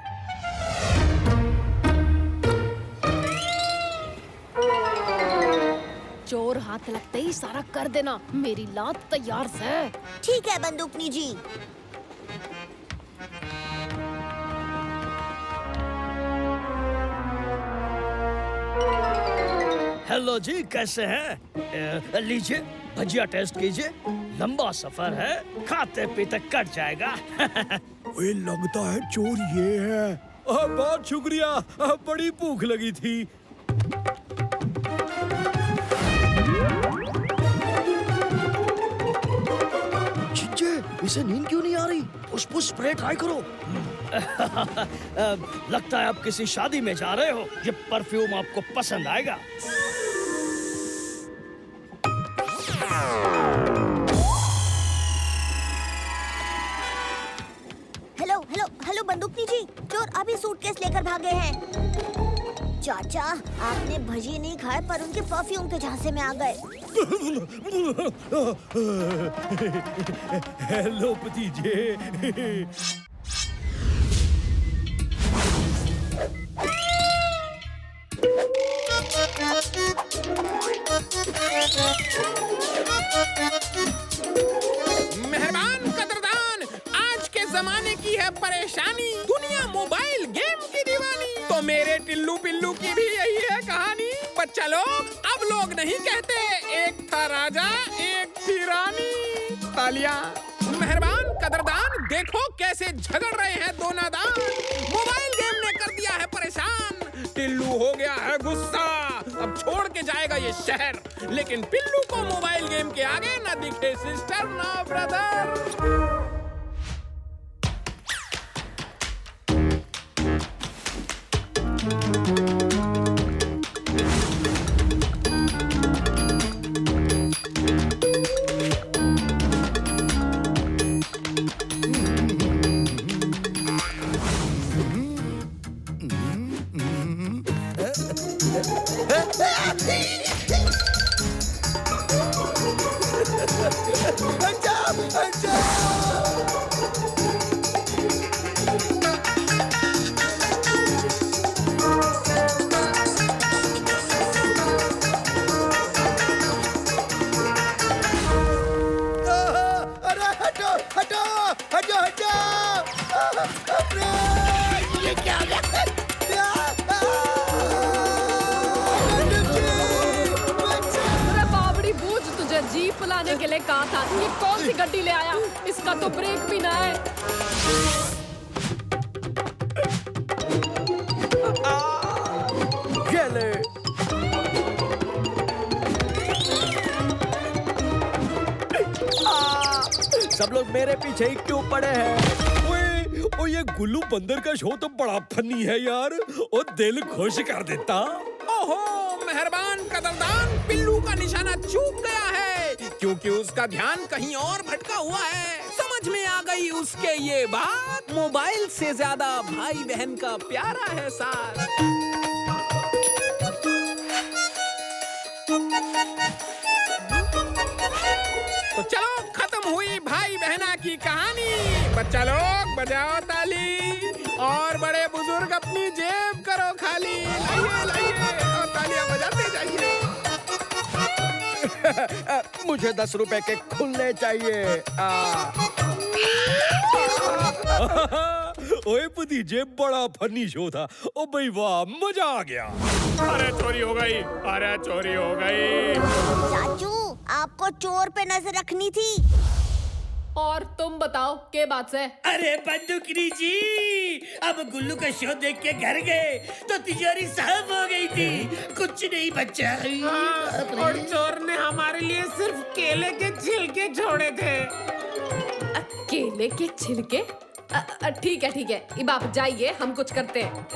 Speaker 6: चोर हाथ लगते ही सारा कर देना, मेरी लात तैयार से।
Speaker 4: ठीक है बंदूकनी जी।
Speaker 5: हेलो जी, कैसे हैं? लीजिए भजिया टेस्ट कीजिए। लंबा सफर है, खाते पीते कट जाएगा।
Speaker 11: ओए लगता है चोर ये है। बहुत शुक्रिया, बड़ी भूख लगी थी।
Speaker 5: जिज्जे, इसे नींद क्यों नहीं आ रही? पुष्प स्प्रे ट्राई करो। लगता है आप किसी शादी में जा रहे हो। ये परफ्यूम आपको पसंद आएगा।
Speaker 4: हेलो हेलो हेलो बंदूकनी जी, चोर अभी सूटकेस लेकर भागे हैं। चाचा, आपने भजी नहीं खाए पर उनके परफ्यूम के झांसे में आ गए।
Speaker 11: हेलो भतीजे।
Speaker 7: मेहरबान कदरदान, आज के जमाने की है परेशानी, दुनिया मोबाइल गेम की दीवानी। तो मेरे टिल्लू पिल्लू की भी यही है कहानी। बच्चा लोग, अब लोग नहीं कहते एक था राजा एक थी रानी। तालियां। मेहरबान कदरदान, देखो कैसे झगड़ रहे हैं दो नादान। मोबाइल गेम ने कर दिया है परेशान, टिल्लू हो गया है गुस्सा, अब छोड़ के जाएगा ये शहर। लेकिन पिल्लू को मोबाइल गेम के आगे ना दिखे सिस्टर ना ब्रदर।
Speaker 6: जीप लाने के लिए कहा था, ये कौन सी गड्डी ले आया? इसका तो ब्रेक भी ना है।
Speaker 5: सब लोग मेरे पीछे ही क्यों पड़े हैं?
Speaker 11: ओए, ये गुल्लू बंदर का शो तो बड़ा फनी है यार, और दिल खुश कर देता।
Speaker 7: ओहो मेहरबान कदरदान, पिल्लू का निशाना चूक गया है, क्योंकि उसका ध्यान कहीं और भटका हुआ है। समझ में आ गई उसके ये बात, मोबाइल से ज्यादा भाई बहन का प्यारा है साथ। तो चलो खत्म हुई भाई बहना की कहानी। बच्चा लोग बजाओ ताली, और बड़े बुजुर्ग अपनी जेब करो खाली। लाइए लाइए और तालियां बजाते जाइए।
Speaker 5: मुझे 10 रुपए के खुले चाहिए।
Speaker 11: ओए भतीजे, बड़ा फनी शो था। ओ भाई वाह, मजा आ गया।
Speaker 7: अरे चोरी हो गई, अरे चोरी हो गई।
Speaker 4: चाचू, आपको चोर पे नजर रखनी थी।
Speaker 6: और तुम बताओ के बात से?
Speaker 5: अरे बंदूकनी जी, अब गुल्लू का शो देख के घर गए तो तिजोरी साफ हो गई थी, कुछ नहीं बचा।
Speaker 15: और चोर ने हमारे लिए सिर्फ केले के छिलके छोड़े थे।
Speaker 6: केले के छिलके? ठीक है, अब आप जाइए, हम कुछ करते हैं।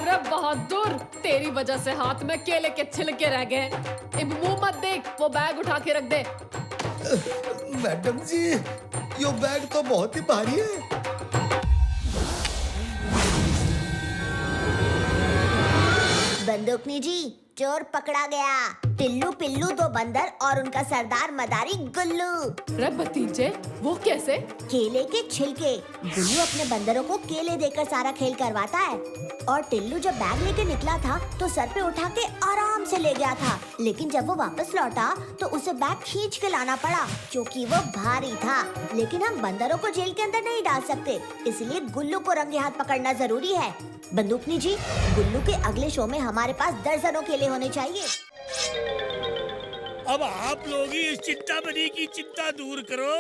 Speaker 6: अरे बहादुर, तेरी वजह से हाथ में केले के छिलके रह गए। अब मुंह मत देख, वो बैग उठा के रख दे।
Speaker 2: मैडम जी, यो बैग तो बहुत ही भारी है।
Speaker 4: बंदूकनी जी, चोर पकड़ा गया। टिल्लू पिल्लू दो बंदर और उनका सरदार मदारी गुल्लू।
Speaker 6: अरे भतीजे, वो कैसे?
Speaker 4: केले के छिलके। गुल्लू अपने बंदरों को केले देकर सारा खेल करवाता है और टिल्लू जब बैग लेके निकला था तो सर पे उठा के आराम से ले गया था, लेकिन जब वो वापस लौटा तो उसे बैग खींच के लाना पड़ा क्योंकि वो भारी था। लेकिन हम बंदरों को जेल के अंदर नहीं डाल सकते, इसलिए गुल्लू को रंगे हाथ पकड़ना जरूरी है। बंदूकनी जी, गुल्लू के अगले शो में हमारे पास दर्जनों केले होने चाहिए।
Speaker 5: अब आप लोग ही इस चिंतामणि की चिंता दूर करो।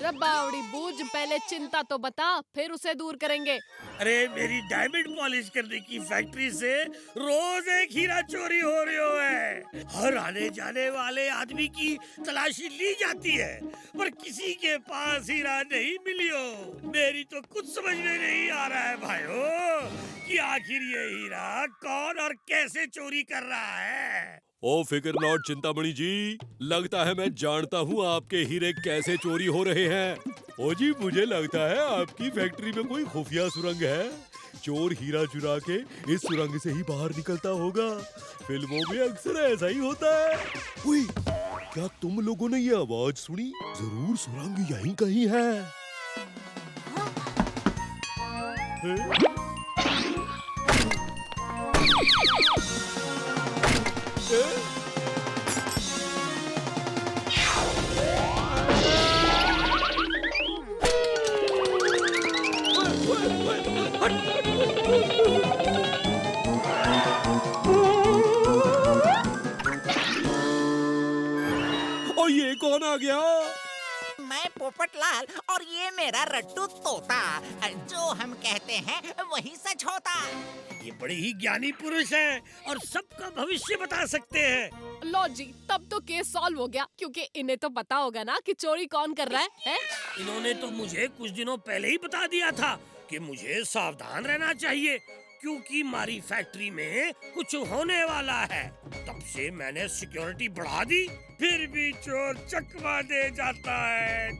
Speaker 6: रबावड़ी बूझ, पहले चिंता तो बता, फिर उसे दूर करेंगे।
Speaker 5: अरे मेरी डायमंड पॉलिश करने की फैक्ट्री से रोज एक हीरा चोरी हो रही है। हर आने जाने वाले आदमी की तलाशी ली जाती है, पर किसी के पास हीरा नहीं मिलियो। मेरी तो कुछ समझ में नहीं आ रहा है भाइयों कि आखिर ये हीरा कौन और कैसे चोरी कर रहा है।
Speaker 11: ओ फिकर नॉट चिंतामणि जी, लगता है मैं जानता हूँ आपके हीरे कैसे चोरी हो रहे हैं। ओ जी, मुझे लगता है आपकी फैक्ट्री में कोई खुफिया सुरंग है। चोर हीरा चुरा के इस सुरंग से ही बाहर निकलता होगा। फिल्मों में अक्सर ऐसा ही होता है। उई, क्या तुम लोगों ने ये आवाज सुनी? जरूर सुरंग यहीं कहीं है। और ये कौन आ गया?
Speaker 16: मैं पोपटलाल और ये मेरा रट्टू तोता। जो हम कहते हैं वही सच होता।
Speaker 5: ये बड़े ही ज्ञानी पुरुष हैं और सबका भविष्य बता सकते हैं।
Speaker 6: लो जी, तब तो केस सॉल्व हो गया, क्योंकि इन्हें तो पता होगा ना कि चोरी कौन कर रहा है?
Speaker 5: इन्होंने तो मुझे कुछ दिनों पहले ही बता दिया था कि मुझे सावधान रहना चाहिए, क्योंकि हमारी फैक्ट्री में कुछ होने वाला है। तब से मैंने सिक्योरिटी बढ़ा दी, फिर भी चोर चकमा दे जाता है।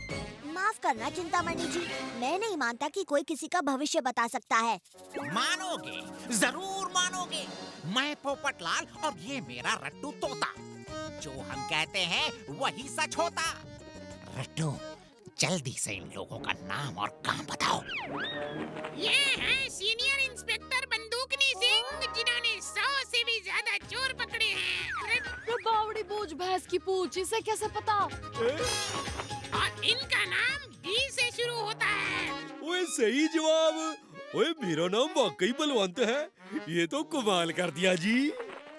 Speaker 4: माफ करना चिंतामणि जी, मैं नहीं मानता कि कोई किसी का भविष्य बता सकता है।
Speaker 16: मानोगे, जरूर मानोगे। मैं पोपटलाल और ये मेरा रट्टू तोता। जो हम कहते हैं वही सच होता। रट्टू, जल्दी से इन लोगों का नाम और काम बताओ।
Speaker 17: ये है सीनियर इंस्पेक्टर बंदूकनी सिंह, जिन्होंने 100 से भी ज्यादा चोर पकड़े हैं।
Speaker 6: बावड़ी बूझ, भैंस की पूछ, इसे कैसे पता?
Speaker 17: और इनका नाम डी से शुरू होता है।
Speaker 11: ओए सही जवाब। ओए मेरा नाम वाकई बलवंत है। ये तो कमाल कर दिया जी।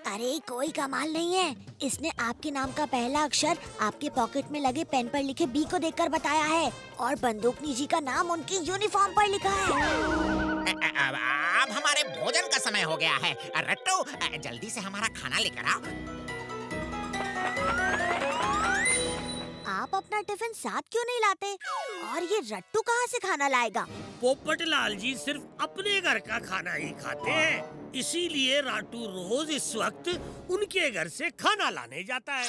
Speaker 4: अरे कोई कमाल नहीं है, इसने आपके नाम का पहला अक्षर आपके पॉकेट में लगे पेन पर लिखे बी को देखकर बताया है, और बंदूकनी जी का नाम उनकी यूनिफॉर्म पर लिखा है।
Speaker 16: अब हमारे भोजन का समय हो गया है। रट्टू, जल्दी से हमारा खाना लेकर आओ।
Speaker 4: आप अपना टिफिन साथ क्यों नहीं लाते? और ये रट्टू कहाँ से खाना लाएगा?
Speaker 5: पोपटलाल जी सिर्फ अपने घर का खाना ही खाते हैं, इसीलिए राटू रोज इस वक्त उनके घर से खाना लाने जाता है।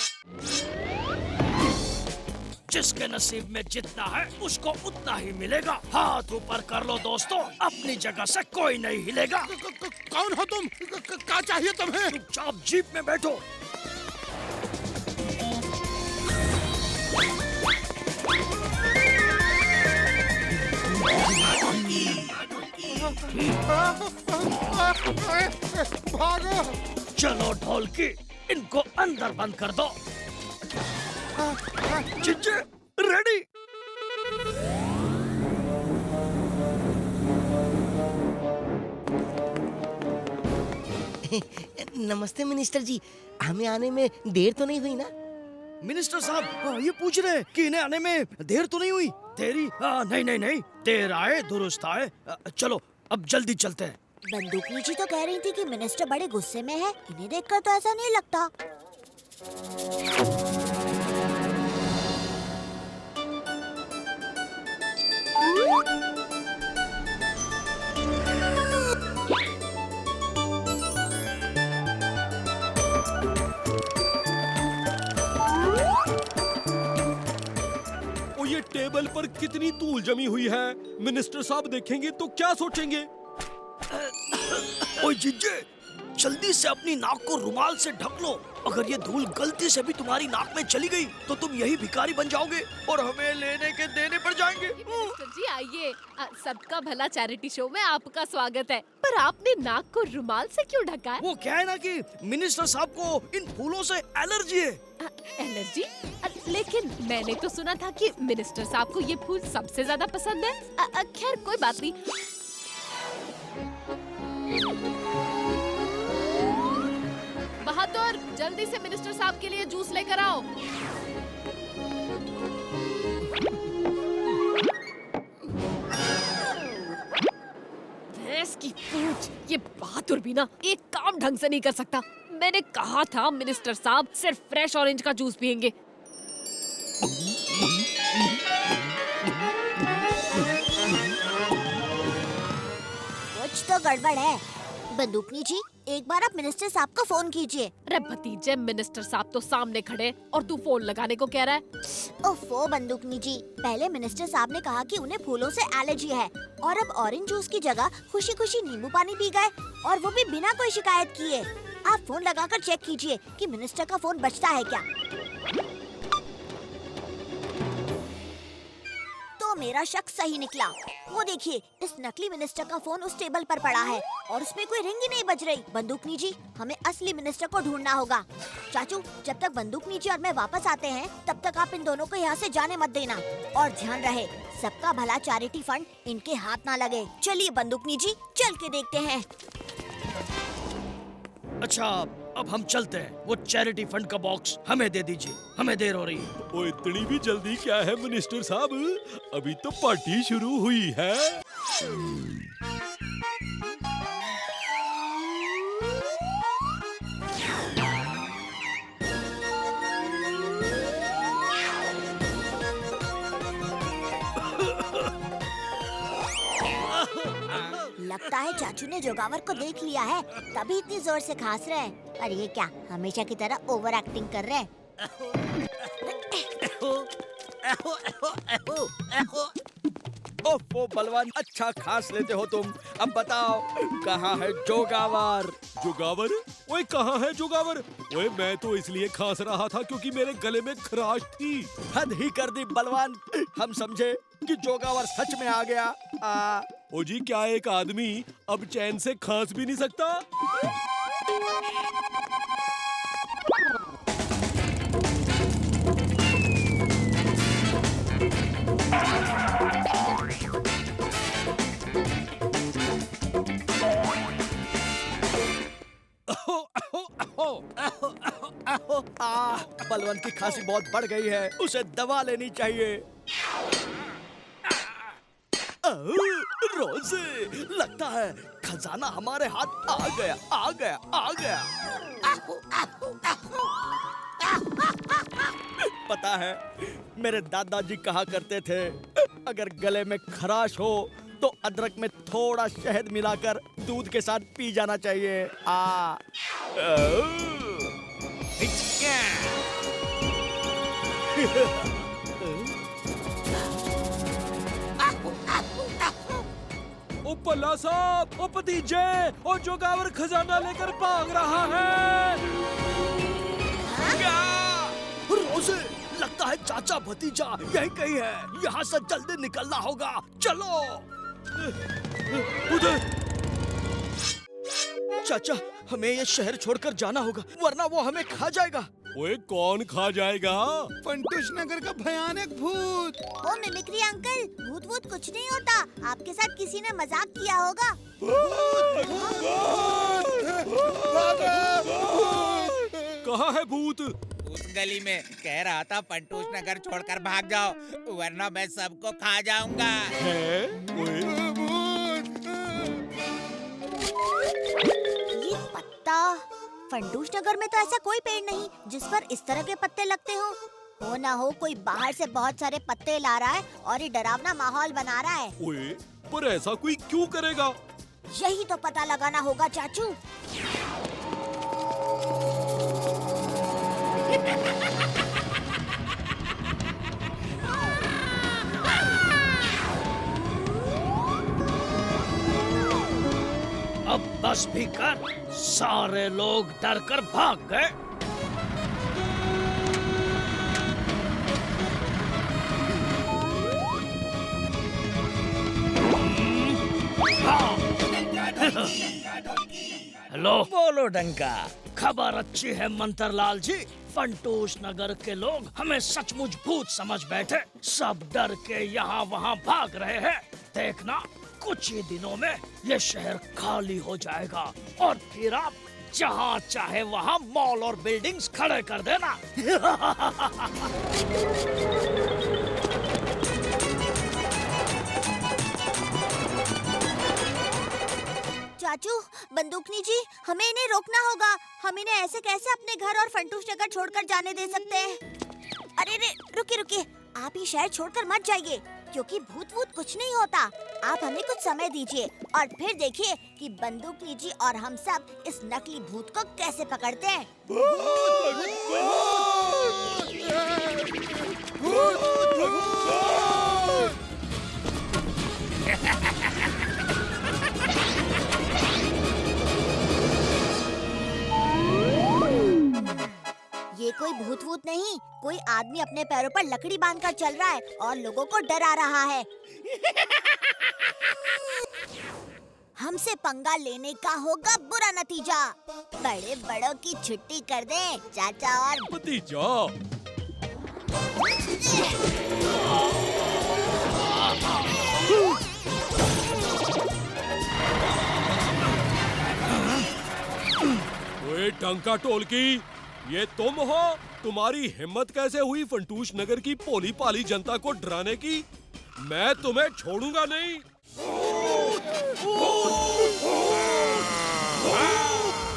Speaker 5: जिसके नसीब में जितना है उसको उतना ही मिलेगा। हाथ ऊपर कर लो दोस्तों, अपनी जगह से कोई नहीं हिलेगा।
Speaker 13: कौन हो तुम? क्या चाहिए तुम्हें?
Speaker 5: चुपचाप जीप में बैठो।
Speaker 13: भागो!
Speaker 5: चलो ढोलकी, इनको अंदर बंद कर दो। चिंचे, रेडी?
Speaker 2: नमस्ते मिनिस्टर जी, हमें आने में देर तो नहीं हुई ना?
Speaker 5: मिनिस्टर साहब ये पूछ रहे हैं कि इन्हें आने में देर तो नहीं हुई? देरी? नहीं नहीं नहीं, देर आए दुरुस्त आए। चलो अब जल्दी चलते हैं।
Speaker 4: बंदूकनी जी तो कह रही थी कि मिनिस्टर बड़े गुस्से में है। इन्हें देखकर तो ऐसा नहीं लगता।
Speaker 11: ये टेबल पर कितनी धूल जमी हुई है, मिनिस्टर साहब देखेंगे तो क्या सोचेंगे?
Speaker 5: ओए जीजे, जल्दी से अपनी नाक को रुमाल से ढक लो। अगर ये धूल गलती से भी तुम्हारी नाक में चली गई तो तुम यही भिखारी बन जाओगे और हमें लेने के देने पड़ जाएंगे।
Speaker 6: मिनिस्टर जी आइए, सबका भला चैरिटी शो में आपका स्वागत है। पर आपने नाक को रुमाल से क्यों ढका है?
Speaker 5: वो क्या है ना कि मिनिस्टर साहब को इन फूलों से एलर्जी है।
Speaker 6: एलर्जी? लेकिन मैंने तो सुना था कि मिनिस्टर साहब को ये फूल सबसे ज्यादा पसंद है। खैर कोई बात नहीं। बहादुर, जल्दी से मिनिस्टर साहब के लिए जूस लेकर आओ। भैंस की पूंछ, ये बहादुर भी ना एक काम ढंग से नहीं कर सकता। मैंने कहा था मिनिस्टर साहब सिर्फ फ्रेश ऑरेंज का जूस पियेंगे।
Speaker 4: कुछ तो गड़बड़ है। बंदूकनी जी, एक बार आप मिनिस्टर साहब को फोन कीजिए।
Speaker 6: अरे भतीजे, मिनिस्टर साहब तो सामने खड़े और तू फोन लगाने को कह रहा है।
Speaker 4: ओफो बंदूकनी जी, पहले मिनिस्टर साहब ने कहा कि उन्हें फूलों से एलर्जी है और अब ऑरेंज जूस की जगह खुशी खुशी नींबू पानी पी गए, और वो भी बिना कोई शिकायत किए। आप फोन लगाकर चेक कीजिए कि मिनिस्टर का फोन बजता है क्या। तो मेरा शक सही निकला। वो देखिए, इस नकली मिनिस्टर का फोन उस टेबल पर पड़ा है और उसमें कोई रिंग ही नहीं बज रही। बंदूकनी जी, हमें असली मिनिस्टर को ढूंढना होगा। चाचू, जब तक बंदूकनी जी और मैं वापस आते हैं तब तक आप इन दोनों को यहाँ से जाने मत देना। और ध्यान रहे, सबका भला चैरिटी फंड इनके हाथ ना लगे। चलिए बंदूकनी जी, चल के देखते हैं।
Speaker 5: अच्छा, अब हम चलते हैं। वो चैरिटी फंड का बॉक्स हमें दे दीजिए, हमें देर हो रही है।
Speaker 11: ओ इतनी भी जल्दी क्या है मिनिस्टर साहब, अभी तो पार्टी शुरू हुई है।
Speaker 4: लगता है चाचू ने जोगावर को देख लिया है, तभी इतनी जोर से खांस रहे हैं। और ये क्या, हमेशा की तरह ओवर एक्टिंग कर रहे हैं।
Speaker 9: ओफो बलवान, अच्छा खास लेते हो तुम। अब बताओ कहाँ है जोगावर?
Speaker 11: जोगावर? ओए कहाँ है जोगावर? ओए मैं तो इसलिए खांस रहा था क्योंकि मेरे गले में खराश थी।
Speaker 9: हद ही कर दी बलवान, हम समझे कि जोगावर सच में आ गया।
Speaker 11: ओ जी, क्या एक आदमी अब चैन से खांस भी नहीं सकता?
Speaker 9: बलवान की खांसी बहुत बढ़ गई है, उसे दवा लेनी चाहिए। रोज़े, लगता है खजाना हमारे हाथ आ गया, आ गया, आ गया। पता है, मेरे दादाजी कहा करते थे, अगर गले में खराश हो तो अदरक में थोड़ा शहद मिलाकर दूध के साथ पी जाना चाहिए।
Speaker 11: ओ पल्ला साहब, ओ भतीजे, ओ जोगावर खजाना लेकर भाग रहा है।
Speaker 5: रोज़े, लगता है चाचा भतीजा यही कहीं है। यहाँ से जल्दी निकलना होगा, चलो।
Speaker 11: उधर
Speaker 5: चाचा, हमें ये शहर छोड़कर जाना होगा, वरना वो हमें खा जाएगा।
Speaker 11: ओए कौन खा जाएगा?
Speaker 13: फंटूश नगर का भयानक भूत।
Speaker 4: ओ मिमिक्री अंकल, भूत वूत कुछ नहीं होता, आपके साथ किसी ने मजाक किया होगा।
Speaker 11: कहाँ है भूत?
Speaker 16: उस गली में कह रहा था फंटूश नगर छोड़कर भाग जाओ, वरना मैं सबको खा जाऊंगा।
Speaker 4: ये पत्ता, फंटूश नगर में तो ऐसा कोई पेड़ नहीं जिस पर इस तरह के पत्ते लगते हो ना हो कोई बाहर से बहुत सारे पत्ते ला रहा है और ये डरावना माहौल बना रहा है।
Speaker 11: ओए, पर ऐसा कोई क्यों करेगा?
Speaker 4: यही तो पता लगाना होगा चाचू।
Speaker 5: अब बस भी कर, सारे लोग डर कर भाग गए। हेलो, बोलो डंका। खबर अच्छी है मंत्रलाल जी, फंटूश नगर के लोग हमें सचमुच भूत समझ बैठे, सब डर के यहाँ वहाँ भाग रहे हैं। देखना कुछ ही दिनों में ये शहर खाली हो जाएगा और फिर आप जहाँ चाहे वहाँ मॉल और बिल्डिंग्स खड़े कर देना।
Speaker 4: चाचू, बंदूकनी जी, हमें इन्हें रोकना होगा। हम इन्हें ऐसे कैसे अपने घर और फंटूश नगर छोड़कर जाने दे सकते हैं? अरे रे, रुकिए रुकिए, आप ये शहर छोड़कर मत जाइए, क्योंकि भूत वूत कुछ नहीं होता। आप हमें कुछ समय दीजिए और फिर देखिए कि बंदूकनी जी और हम सब इस नकली भूत को कैसे पकड़ते हैं। ये कोई भूत वूत नहीं, कोई आदमी अपने पैरों पर लकड़ी बांधकर चल रहा है और लोगों को डरा रहा है। हमसे पंगा लेने का होगा बुरा नतीजा। बड़े बड़ों की छुट्टी कर दें चाचा और
Speaker 11: भतीजा। ओए टंका टोलकी, ये तुम हो? तुम्हारी हिम्मत कैसे हुई फंटूश नगर की भोली भाली जनता को डराने की? मैं तुम्हें छोड़ूंगा नहीं।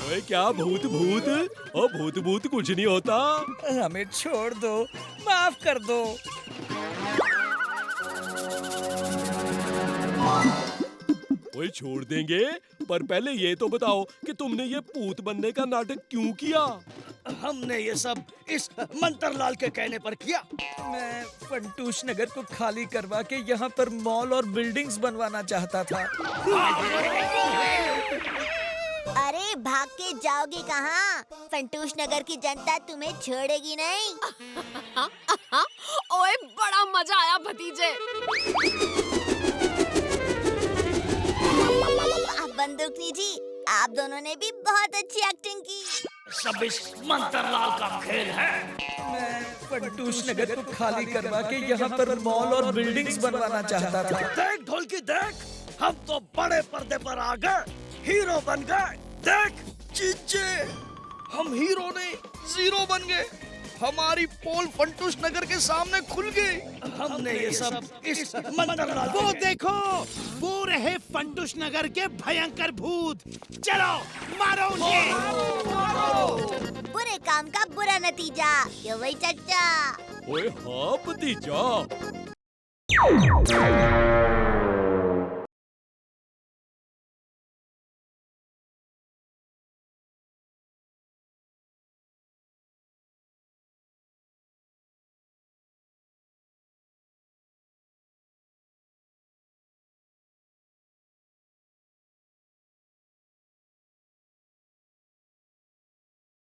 Speaker 11: ओए क्या भूत भूत? ओ भूत भूत कुछ नहीं होता।
Speaker 5: हमें छोड़ दो, माफ कर दो।
Speaker 11: ओए छोड़ देंगे, पर पहले ये तो बताओ कि तुमने ये भूत बनने का नाटक क्यों किया?
Speaker 5: हमने ये सब इस मंत्रलाल के कहने पर किया।
Speaker 18: मैं फंटूश नगर को खाली करवा के यहाँ पर मॉल और बिल्डिंग्स बनवाना चाहता था।
Speaker 4: अरे भाग के जाओगे कहाँ? फंटूश नगर की जनता तुम्हें छोड़ेगी नहीं।
Speaker 6: ओए, बड़ा मजा आया भतीजे।
Speaker 4: बंदूकनी जी, आप दोनों ने भी बहुत अच्छी एक्टिंग की।
Speaker 5: सब इस मंत्रलाल का खेल है।
Speaker 18: मैं फंटूश नगर को खाली करवा के यहाँ पर मॉल और बिल्डिंग्स बनवाना चाहता था।
Speaker 5: देख ढोलकी देख, हम तो बड़े पर्दे पर आ गए, हीरो बन गए। देख
Speaker 9: चीचे, हम हीरो नहीं जीरो बन गए। हमारी पोल फंटूश नगर के सामने खुल गई।
Speaker 5: हमने ये सब इस मंत्रलाल
Speaker 13: वो देखो, वो रहे फंटूश नगर के भयंकर भूत। चलो मारो उन्हें।
Speaker 4: बुरे काम का बुरा नतीजा, क्यों भाई चाचा?
Speaker 11: ओए हाँ भतीजा।